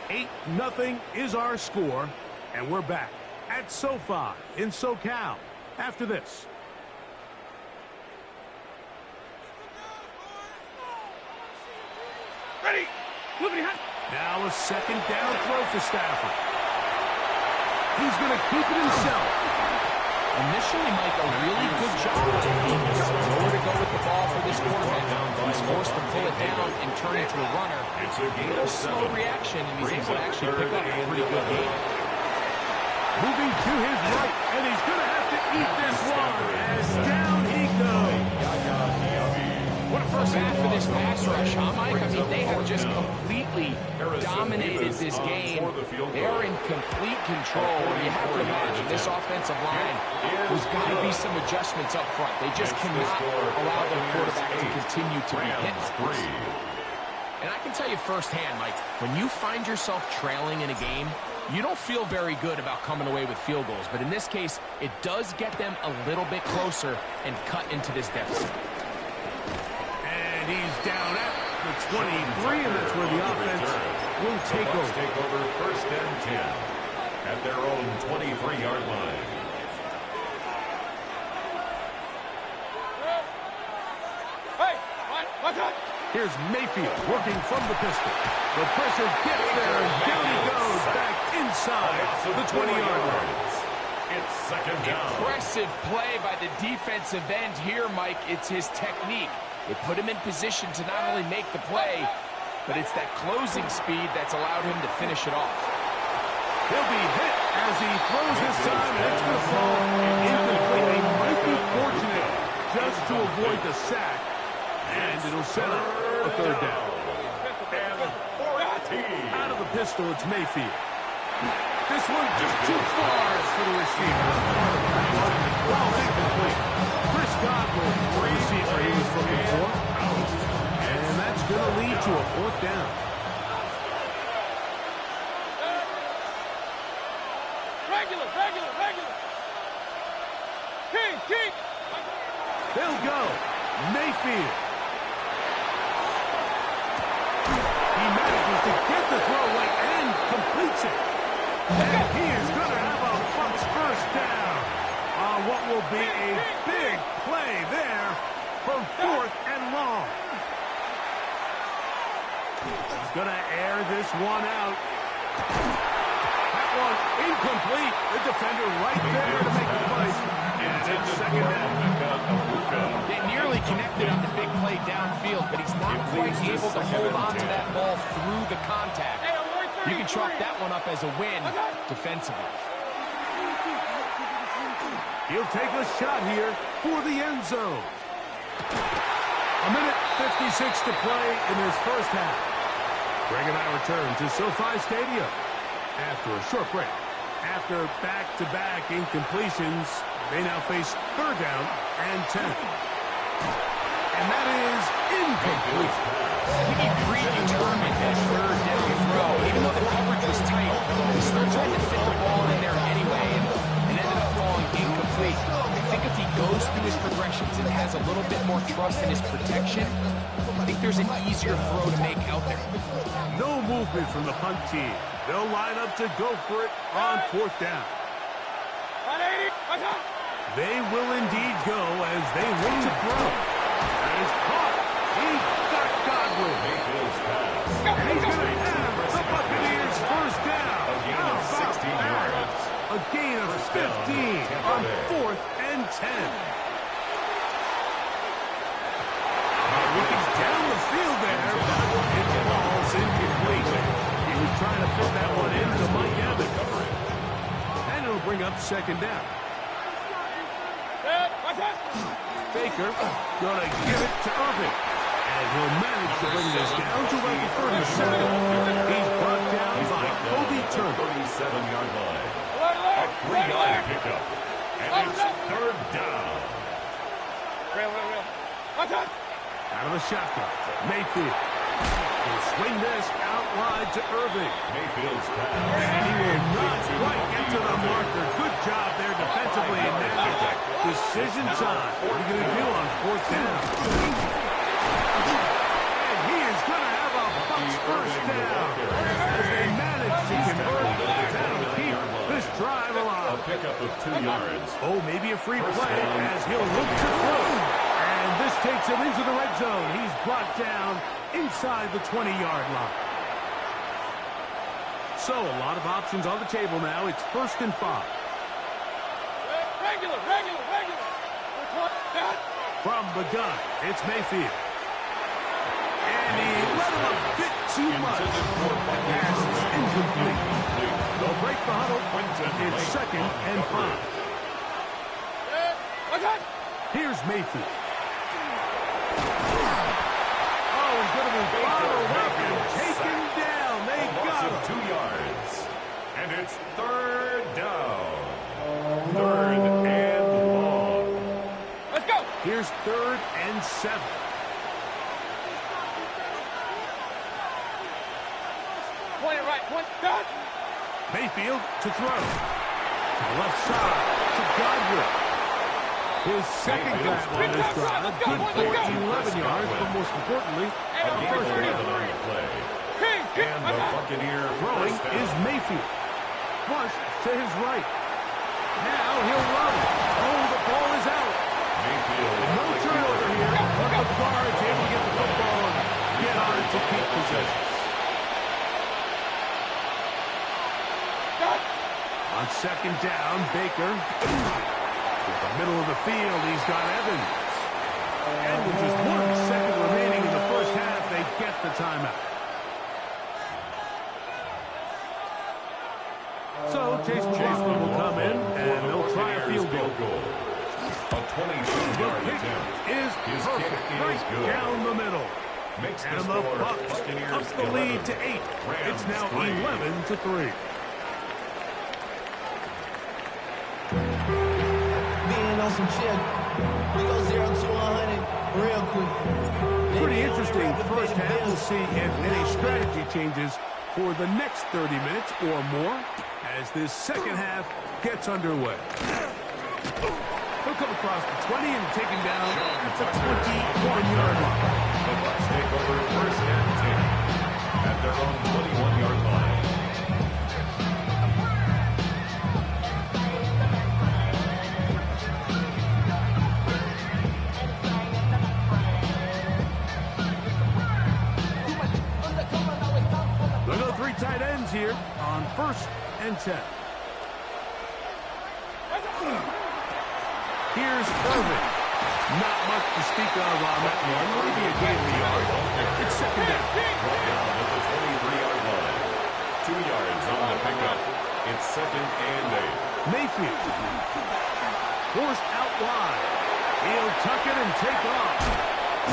8-0 is our score, and we're back at SoFi in SoCal after this. Ready. Now a second down throw for Stafford. He's going to keep it himself. Initially, Mike, a really good job of the defense. Nowhere to go with the ball for this quarterback. He's forced to pull it down and turn into a runner. It's a gain of Slow 7. reaction, and he's able to actually pick up a pretty good game. Moving to his right, and he's going to have to eat this one as down he goes. What a first half for this pass rush, huh, Mike? I mean, they have just completely dominated this game. They're in complete control. You have to imagine this offensive line, there's got to be some adjustments up front. They just cannot allow their quarterback to continue to be hit. And I can tell you firsthand, Mike, when you find yourself trailing in a game, you don't feel very good about coming away with field goals. But in this case, it does get them a little bit closer and cut into this deficit. And he's down at the 23, and that's where the offense will take over. Take over first and 10 at their own 23-yard line. Hey, watch out. Here's Mayfield working from the pistol. The pressure gets there, and down he goes back inside the 20-yard line. It's second down. Impressive play by the defensive end here, Mike. It's his technique. It put him in position to not only make the play, but it's that closing speed that's allowed him to finish it off. He'll be hit as he throws this time, and it's going to fall incomplete. He might be fortunate just to avoid the sack, and it'll set up a third down. Out of the pistol, it's Mayfield. This one just too far for the receiver. Ball incomplete. Chris Godwin, the receiver he was looking for. And that's going to lead to a fourth down. Regular. King. They'll go. Mayfield. He manages to get the throw away and completes it. And he is going to have a Bucs first down on what will be a big play there for fourth and long. He's going to air this one out. That one incomplete. The defender right there to make the play. And it's second down. They nearly connected on the big play downfield, but he's not quite able to hold on to that ball through the contact. You can chalk that one up as a win defensively. He'll take a shot here for the end zone. A minute 56 to play in this first half. Greg and I return to SoFi Stadium after a short break. After back-to-back incompletions, they now face third down and 10. And that is incomplete. I think he predetermined that third down throw. Even though the coverage was tight, he still tried to fit the ball in there anyway, and it ended up falling incomplete. I think if he goes through his progressions and has a little bit more trust in his protection, I think there's an easier throw to make out there. No movement from the punt team. They'll line up to go for it on fourth down. They will indeed go as they look to throw. That is caught. He got Godwin. And he's going to have the Buccaneers 15 on 4th and 10. Looking down the field there, and the ball's incomplete. He was trying to fit that one into Mike Evans. And it'll bring up second down. Baker gonna give it to Irving. And he'll manage to bring this down to about the 37. He's brought down by Kobe Turner. 37-yard line. A 3-yard pickup. And it's third down. Out of the shotgun, Mayfield. He'll swing this out wide to Irving. Mayfield's pass. And he will not quite get to the marker. Good job there defensively. And now decision time. What are you going to do on 4th down? And he is going to have a Bucs first down. As they manage to convert, that'll keep this drive alive. A pickup of 2 yards. Oh, maybe a free play as he'll look to throw. And this takes him into the red zone. He's brought down inside the 20-yard line. So a lot of options on the table now. It's 1st and 5. Regular. From the gun, it's Mayfield. And he let him a bit too much. The pass is incomplete. They'll break the huddle. It's 2nd and 5. Here's Mayfield. Oh, he's going to be followed up and taken down. They got him. 2 yards. And it's third down. Third and long. Let's go. Here's 3rd and 7. Point it right. Done. Mayfield to throw. To the left side to Godwin. His second grab on this drive. Good for 11 yards, but most importantly, first down. And the Buccaneer Throwing is Mayfield. Flush to his right. Now he'll run. Oh, the ball is out. Mayfield. No turnover here, but the guard's able to get the football and get on it to keep possession. On 2nd down, Baker. In the middle of the field, he's got Evans. And with just 1 second remaining in the first half, they get the timeout. So Chase McLaughlin will come in, and they'll try a field goal. A 22-yard attempt. Is perfect, right down the middle. And the Bucs up the lead to 8. It's now 11-3. On some shit. We go 0 to 100 real quick. Pretty interesting first half. We'll see if any strategy changes for the next 30 minutes or more as this second half gets underway. He'll come across the 20 and take him down at the 21-yard line. The Bucs take over 1st and 10 at their own 21-yard line. Tight ends here on 1st and 10. Here's Irving. Not much to speak of on that one. Maybe a gain of a yard. It's 2nd down. Brought down at the 23-yard line. 2 yards on the pickup. It's 2nd and 8. Mayfield. Forced out wide. He'll tuck it and take off.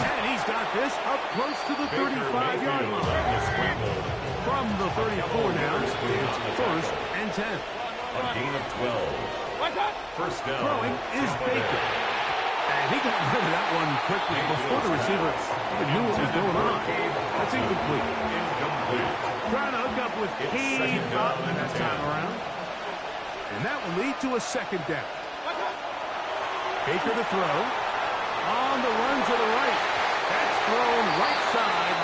And he's got this up close to the 35-yard line. From the 34 now, it's 1st and 10. A gain of 12. First down. Throwing is Baker. And he got rid of that one quickly before the receiver even knew what was going on. That's incomplete. Trying to hook up with Cade Otton that time around. And that will lead to a 2nd down. Baker to throw. On the run to the right. That's thrown right side,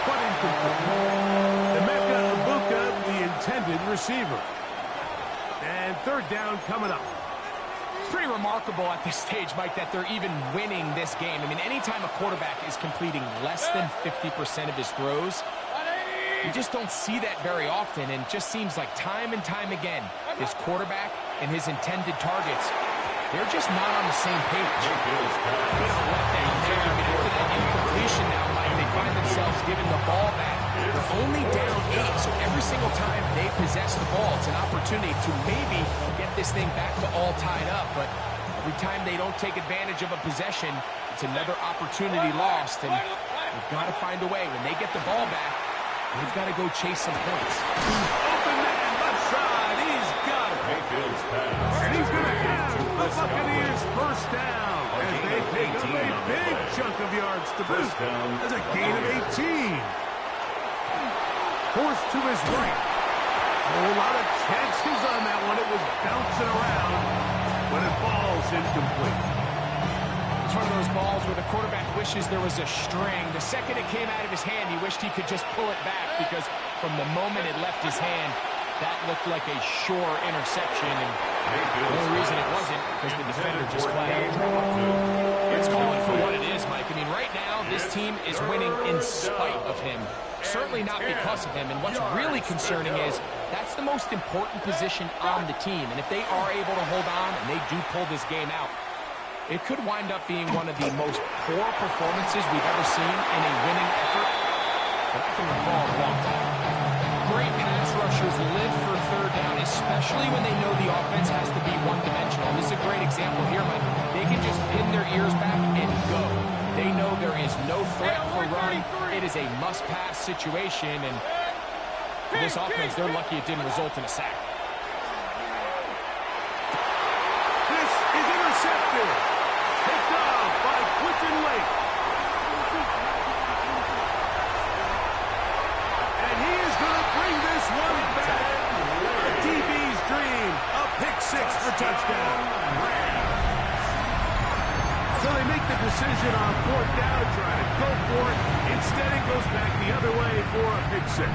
but incomplete. Emeka Egbuka, the intended receiver. And 3rd down coming up. It's pretty remarkable at this stage, Mike, that they're even winning this game. I mean, anytime a quarterback is completing less than 50% of his throws, you just don't see that very often, and it just seems like time and time again, this quarterback and his intended targets, they're just not on the same page. They don't let that there. I mean, after that incompletion now, Mike, they find themselves giving the ball back. They're only down 8, so every single time they possess the ball, it's an opportunity to maybe get this thing back to all tied up. But every time they don't take advantage of a possession, it's another opportunity lost, and they've got to find a way. When they get the ball back, they've got to go chase some points. Open man, left side, he's got it. Mayfield's pass. And he's going to have the Buccaneers first down as they pick up a big chunk of yards to boot. That's a gain of 18. Forced to his right. A whole lot of chances on that one. It was bouncing around, but it falls incomplete. It's one of those balls where the quarterback wishes there was a string. The second it came out of his hand, he wished he could just pull it back, because from the moment it left his hand, that looked like a sure interception, and the only reason it wasn't because the defender just flat out. It's calling for what it is, Mike. I mean, right now, this team is winning in spite of him. Certainly not because of him, and what's really concerning is that's the most important position on the team, and if they are able to hold on and they do pull this game out, it could wind up being one of the most poor performances we've ever seen in a winning effort that I can recall in a long time. Great pass rushers live for third down, especially when they know the offense has to be one-dimensional. And this is a great example here, Mike. They can just pin their ears back and go. They know there is no threat for run. It is a must-pass situation, and for this offense, they're lucky it didn't result in a sack. This is intercepted. Picked off by Quinton Lake. And he is going to bring this one back. A DB's dream. A pick 6 for touchdown. So they make the decision on 4th down to try to go for it. Instead, it goes back the other way for a pick 6.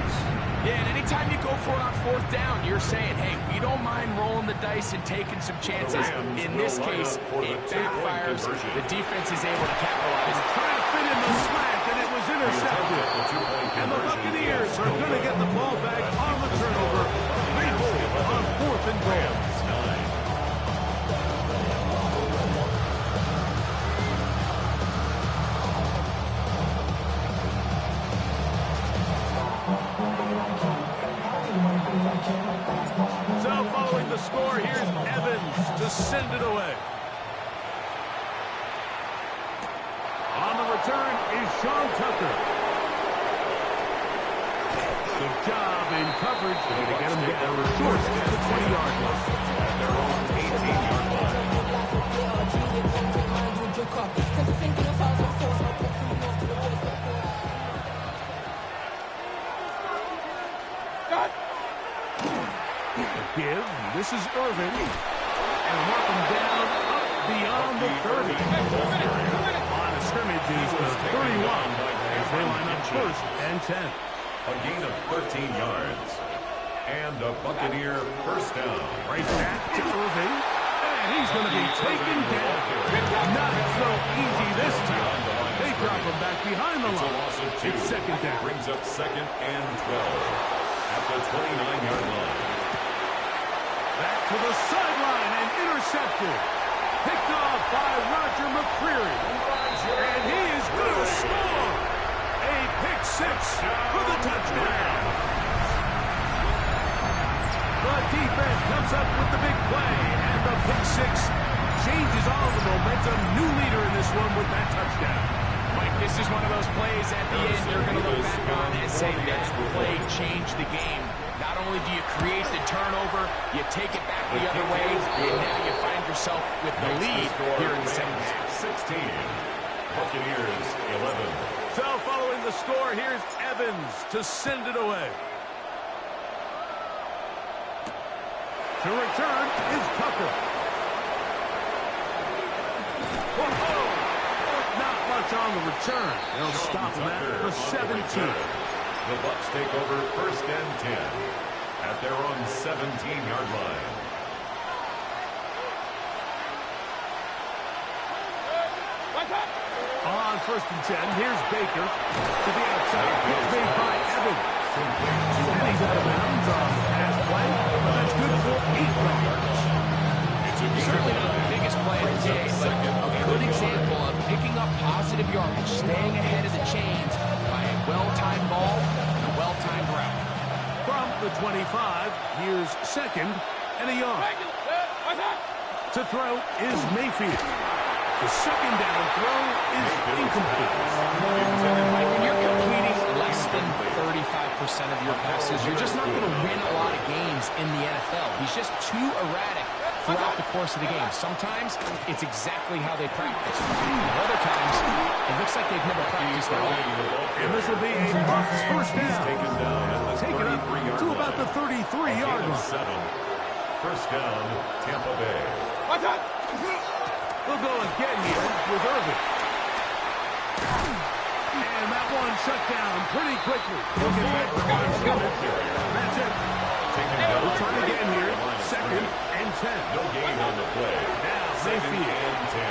Yeah, and anytime you go for it on 4th down, you're saying, hey, we don't mind rolling the dice and taking some chances. In this case, it backfires. The defense is able to capitalize. Trying to fit in the slant, and it was intercepted. And the Buccaneers are going to get the ball back on the turnover. They hold on 4th and goal. So following the score, here's Evans to send it away. On the return is Sean Tucker. Good job in coverage. They're going to get him down short at the 20-yard line. At their own 18-yard line. Give. This is Irvin. And mark him down up beyond the 30. On a scrimmage is the 31 as they line up 1st and 10. A gain of 13 yards. And a Buccaneer first down. Right back to Irvin. And he's going to be taken down. Not so easy this time. They drop him back behind the line. It's 2nd down. Brings up 2nd and 12 at the 29-yard line. Back to the sideline and intercepted. Picked off by Roger McCreary. And he is going to score. A pick 6 for the touchdown. The defense comes up with the big play. And the pick 6 changes all the momentum. New leader in this one with that touchdown. Mike, this is one of those plays at the end you're going to look back on and say that play changed the game. Not only do you create the turnover, you take it back the other way, and now you find yourself with the lead here in the second half. 16. Buccaneers 11. So following the score, here's Evans to send it away. To return is Tucker. Whoa! Not much on the return. They'll stop him at the 17. The Bucs take over 1st and 10 at their own 17-yard line. On 1st and 10, here's Baker to the outside. Pitch made by Evans. And he's out of bounds on the pass play, but that's good for 8 yards. Certainly not the biggest play of the day, but a good example of picking up positive yardage, staying ahead of the chains by a well-timed ball and a well-timed route. From the 25, here's second and a yard. To throw is Mayfield. The second down throw is incomplete. When you're completing less than 35% of your passes, you're just not going to win a lot of games in the NFL. He's just too erratic throughout the course of the game. Sometimes it's exactly how they practice. Other times, it looks like they've never practiced at all. And this will be a Bucs first down. Take it up to about the 33-yard line. First down, Tampa Bay. We'll go again here with Irvin. And that one shut down pretty quickly. He'll get back to the line of scrimmage. That's it. We'll try again here. Second and 10. No gain on the play. Now Second Mayfield. and 10.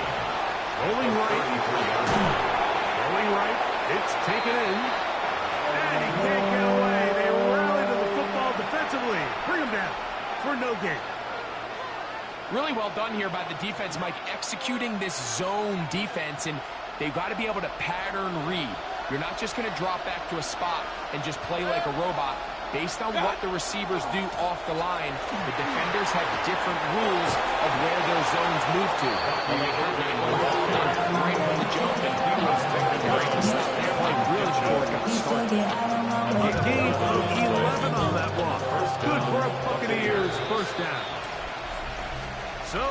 Rolling right. Rolling right. It's taken in. And he can't get away. They rally to the football defensively. Bring him down for no gain. Really well done here by the defense, Mike, executing this zone defense, and they've got to be able to pattern read. You're not just going to drop back to a spot and just play like a robot. Based on what the receivers do off the line, the defenders have different rules of where their zones move to. And they have that one well done right from the jump, and right to stop there, like really before it got started. A gain of 11 on that one. Good for a Buccaneers first down. So,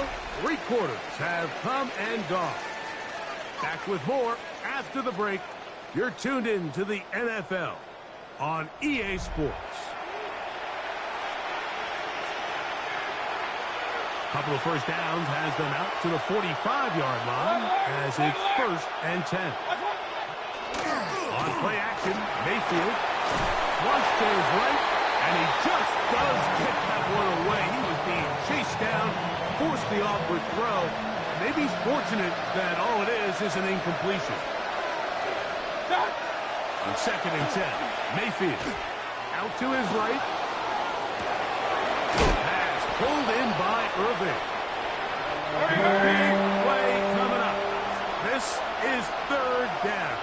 3 quarters have come and gone. Back with more after the break. You're tuned in to the NFL on EA Sports. Couple of first downs has them out to the 45-yard line as it's first and 10. On play action, Mayfield flush to his right, and he just does kick that one away. He was being chased down, forced the awkward throw. Maybe he's fortunate that all it is an incompletion. On second and 10, Mayfield out to his right. Pass pulled in by Irvin. Big play coming up. This is third down.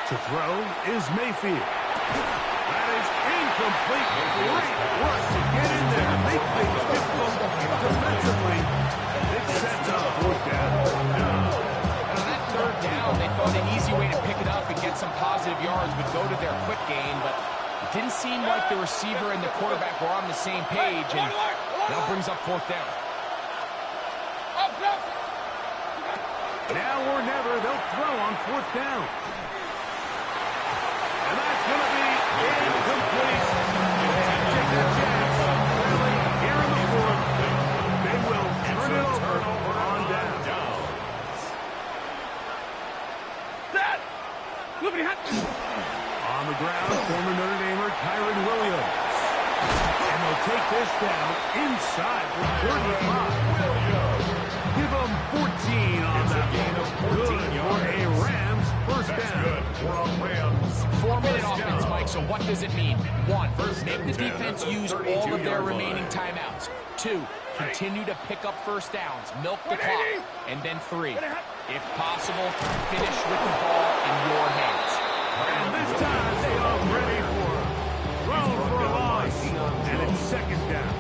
To throw is Mayfield. That is incomplete. Great work to get in there. Make things difficult defensively. It sets up fourth down. On that third down, they thought an easy way to pick it up and get some positive yards would go to their quick gain, but it didn't seem like the receiver and the quarterback were on the same page, and that brings up fourth down. Now or never, they'll throw on fourth down. And that's going to be incomplete. Take that chance. Really, here in the fourth, they will turn it over on down. On the ground, former Notre Damer Kyren Williams. And they'll take this down inside the 35. Give them 14 on that one. Good for a Rams first down. 4-minute offense, Mike, so what does it mean? 1, make the defense use all of their remaining timeouts. 2, continue to pick up first downs, milk the clock. And then 3, if possible, finish with the ball in your hands. And this time they are ready for it. Thrown for a loss. And it's second down.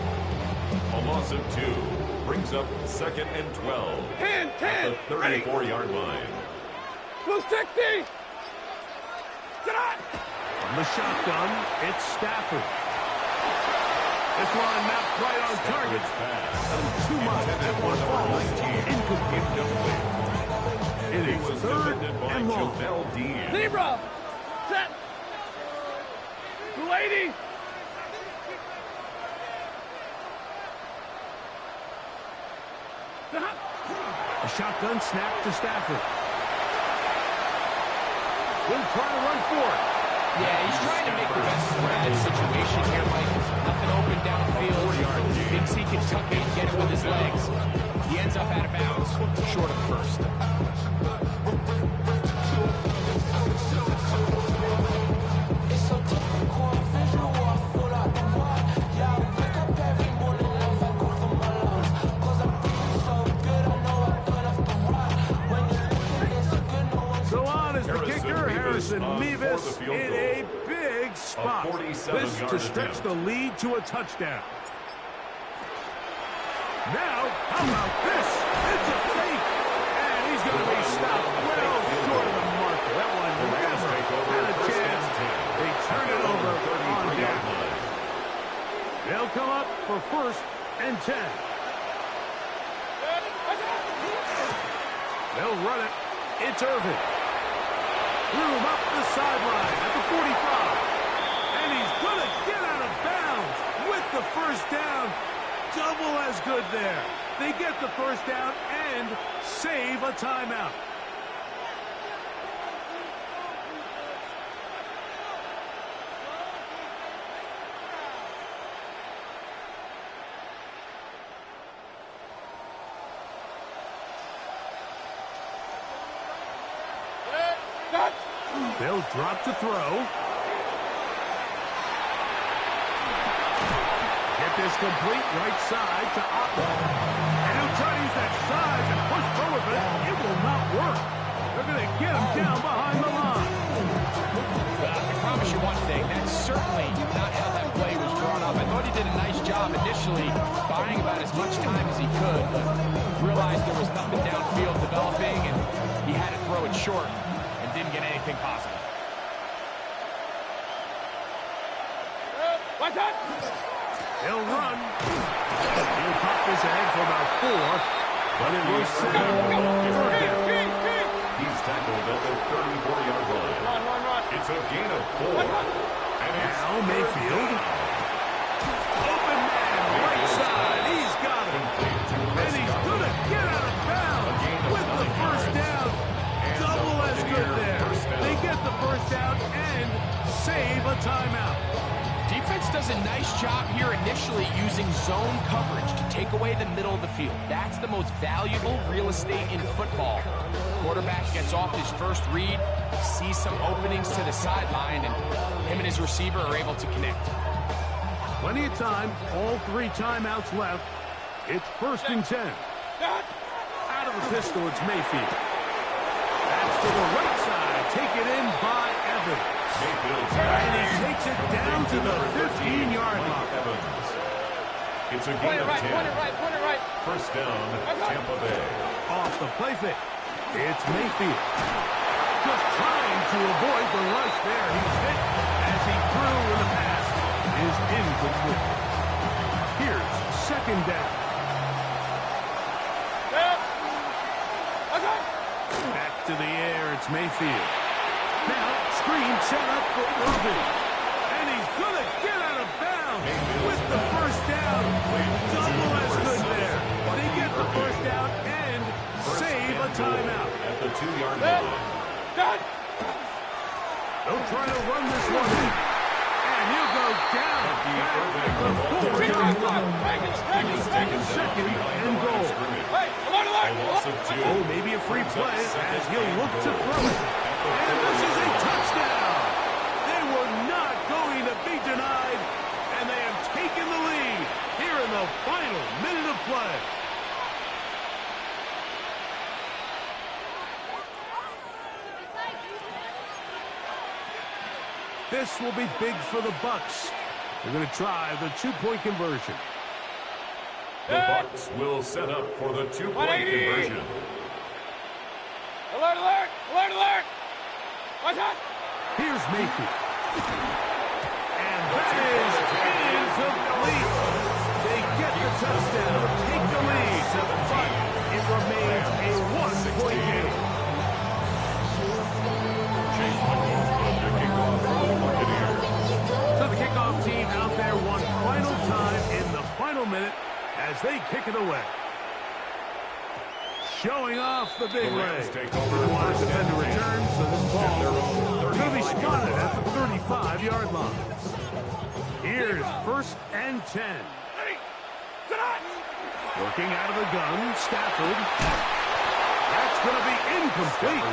A loss of 2 brings up second and 12. 10, at the 34-yard line. Blue 60. Get on. From the shotgun, it's Stafford. This one not quite on target. Too much. That one falls incomplete. It is third and long. Zebra. Set. Blue 80. A shotgun snap to Stafford. Will try to run for it. Yeah, he's trying to make the best of that situation here, Mike. Nothing open downfield. Thinks he can tuck it and get it with his legs. He ends up out of bounds, short of first. this in a big spot. This to stretch the lead to a touchdown. Now, how about this? It's a fake. And he's going to be stopped well short of the marker. That one never had a chance. They turn it over on down. They'll come up for 1st and 10. They'll run it. It's Irvin. Room up the sideline at the 45. And he's going to get out of bounds with the 1st down. Double as good there. They get the 1st down and save a timeout. They'll drop to throw. Get this complete right side to Otto. And he'll try to use that size and push forward, but it will not work. They're going to get him down behind the line. I promise you one thing, that's certainly not how that play was drawn up. I thought he did a nice job initially buying about as much time as he could, but realized there was nothing downfield developing, and he had to throw it short and didn't get anything positive. He'll run. He'll pop his head for about 4, but it will set up. He's tackled at the 34-yard line. It's a gain of 4. And now Mayfield. Open man, right side. He's got him. And he's going to get out of bounds with the 1st down. Double as good there. They get the 1st down and save a timeout. Defense does a nice job here initially using zone coverage to take away the middle of the field. That's the most valuable real estate in football. Quarterback gets off his first read, sees some openings to the sideline, and him and his receiver are able to connect. Plenty of time, all 3 timeouts left. It's 1st and 10. Out of the pistol, it's Mayfield. That's to the right side, taken in by Evans. And he takes it down to the 15-yard line. It's a gain of 10. Right. 1st down, Tampa Bay. Off the play fake. It's Mayfield. Just trying to avoid the rush there. He's hit as he threw, and the pass is incomplete. Here's 2nd down. Back to the air. It's Mayfield. Now, screen set up for Irvin. And he's going to get out of bounds with the 1st down. Double as good there. They get the 1st down and save a timeout. At the 2-yard line. They'll try to run this one in. And he'll go down at the 4-yard line. Second and goal. Oh, maybe a free play as he'll look to throw it. And this is a touchdown. They were not going to be denied, and they have taken the lead here in the final minute of play. This will be big for the Bucs. They're going to try the 2-point conversion. The Bucs will set up for the 2-point conversion. Alert! What's that? Here's Mayfield. And that is incomplete. They get the touchdown, take the lead, but it remains a 1-point game. Chase McLaughlin to kick off for the Buccaneers. So the kickoff team out there one final time in the final minute as they kick it away. Showing off the big leg. One defender returns, so this ball going to be spotted at the 35-yard line. Here's 1st and 10. Working out of the gun, Stafford. That's going to be incomplete.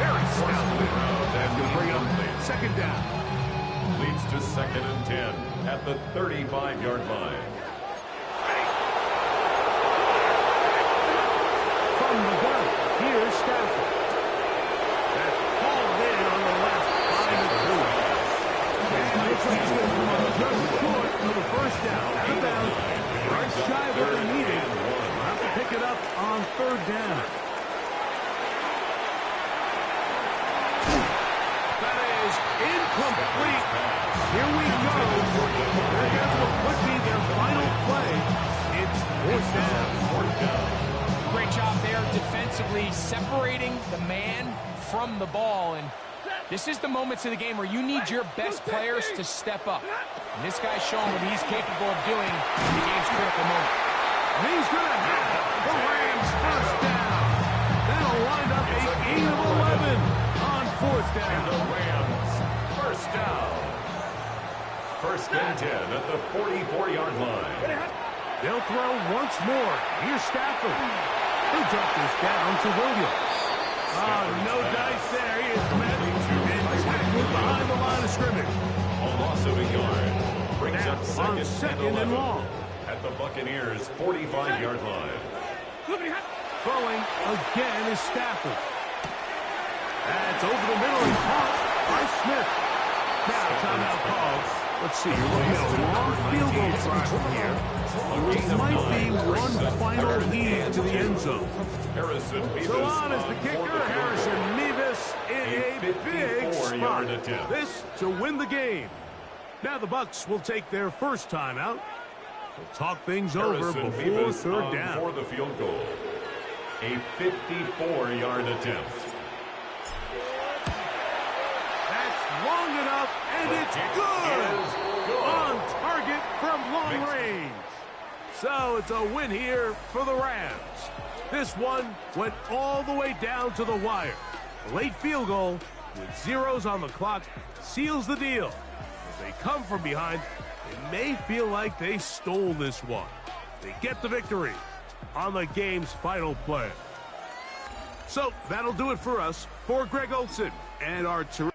Very stoutly. That's going to bring up 2nd down. Leads to 2nd and 10 at the 35-yard line. From the gun, here's Stafford. That's hauled in on the left third down. That is incomplete. Here we go. There's what could be their final play. It's fourth down. Great job there defensively, separating the man from the ball. And this is the moments of the game where you need your best players to step up. And this guy's showing what he's capable of doing in the game's critical moment. And he's going to have the Rams first down. That'll wind up a gain of 11 on fourth down. And the Rams first down. First and 10 at the 44-yard line. They'll throw once more. Here's Stafford. He'll drop this down to Williams. Oh, no dice there. He is met and tackled behind the line of scrimmage. A loss of a yard. Brings Now up on second and long. At the Buccaneers' 45-yard line. Throwing again is Stafford. That's over the middle and caught by Smith. Now timeout called. Let's see, you're looking at a long field goal try from here. It might be one final heave to the end zone. Harrison Mevis So on is the kicker, Harrison Mevis in a big spot. attempt. This to win the game. Now the Bucs will take their first timeout. We'll talk things over Harrison before Mevis third on down. for the field goal. A 54-yard attempt. That's long enough, and it's good. On target from long range. So it's a win here for the Rams. This one went all the way down to the wire. A late field goal with zeros on the clock seals the deal. As they come from behind, they may feel like they stole this one. They get the victory on the game's final play. So that'll do it for us. For Greg Olson and our terrific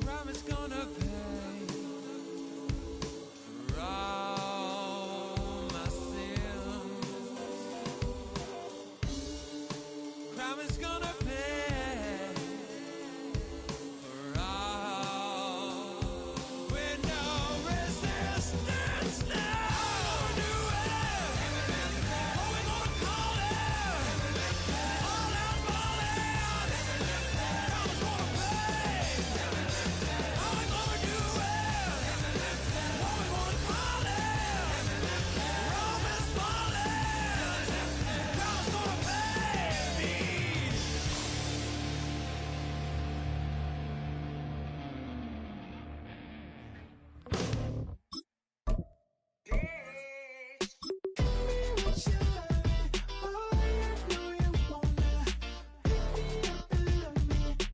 Crime is gonna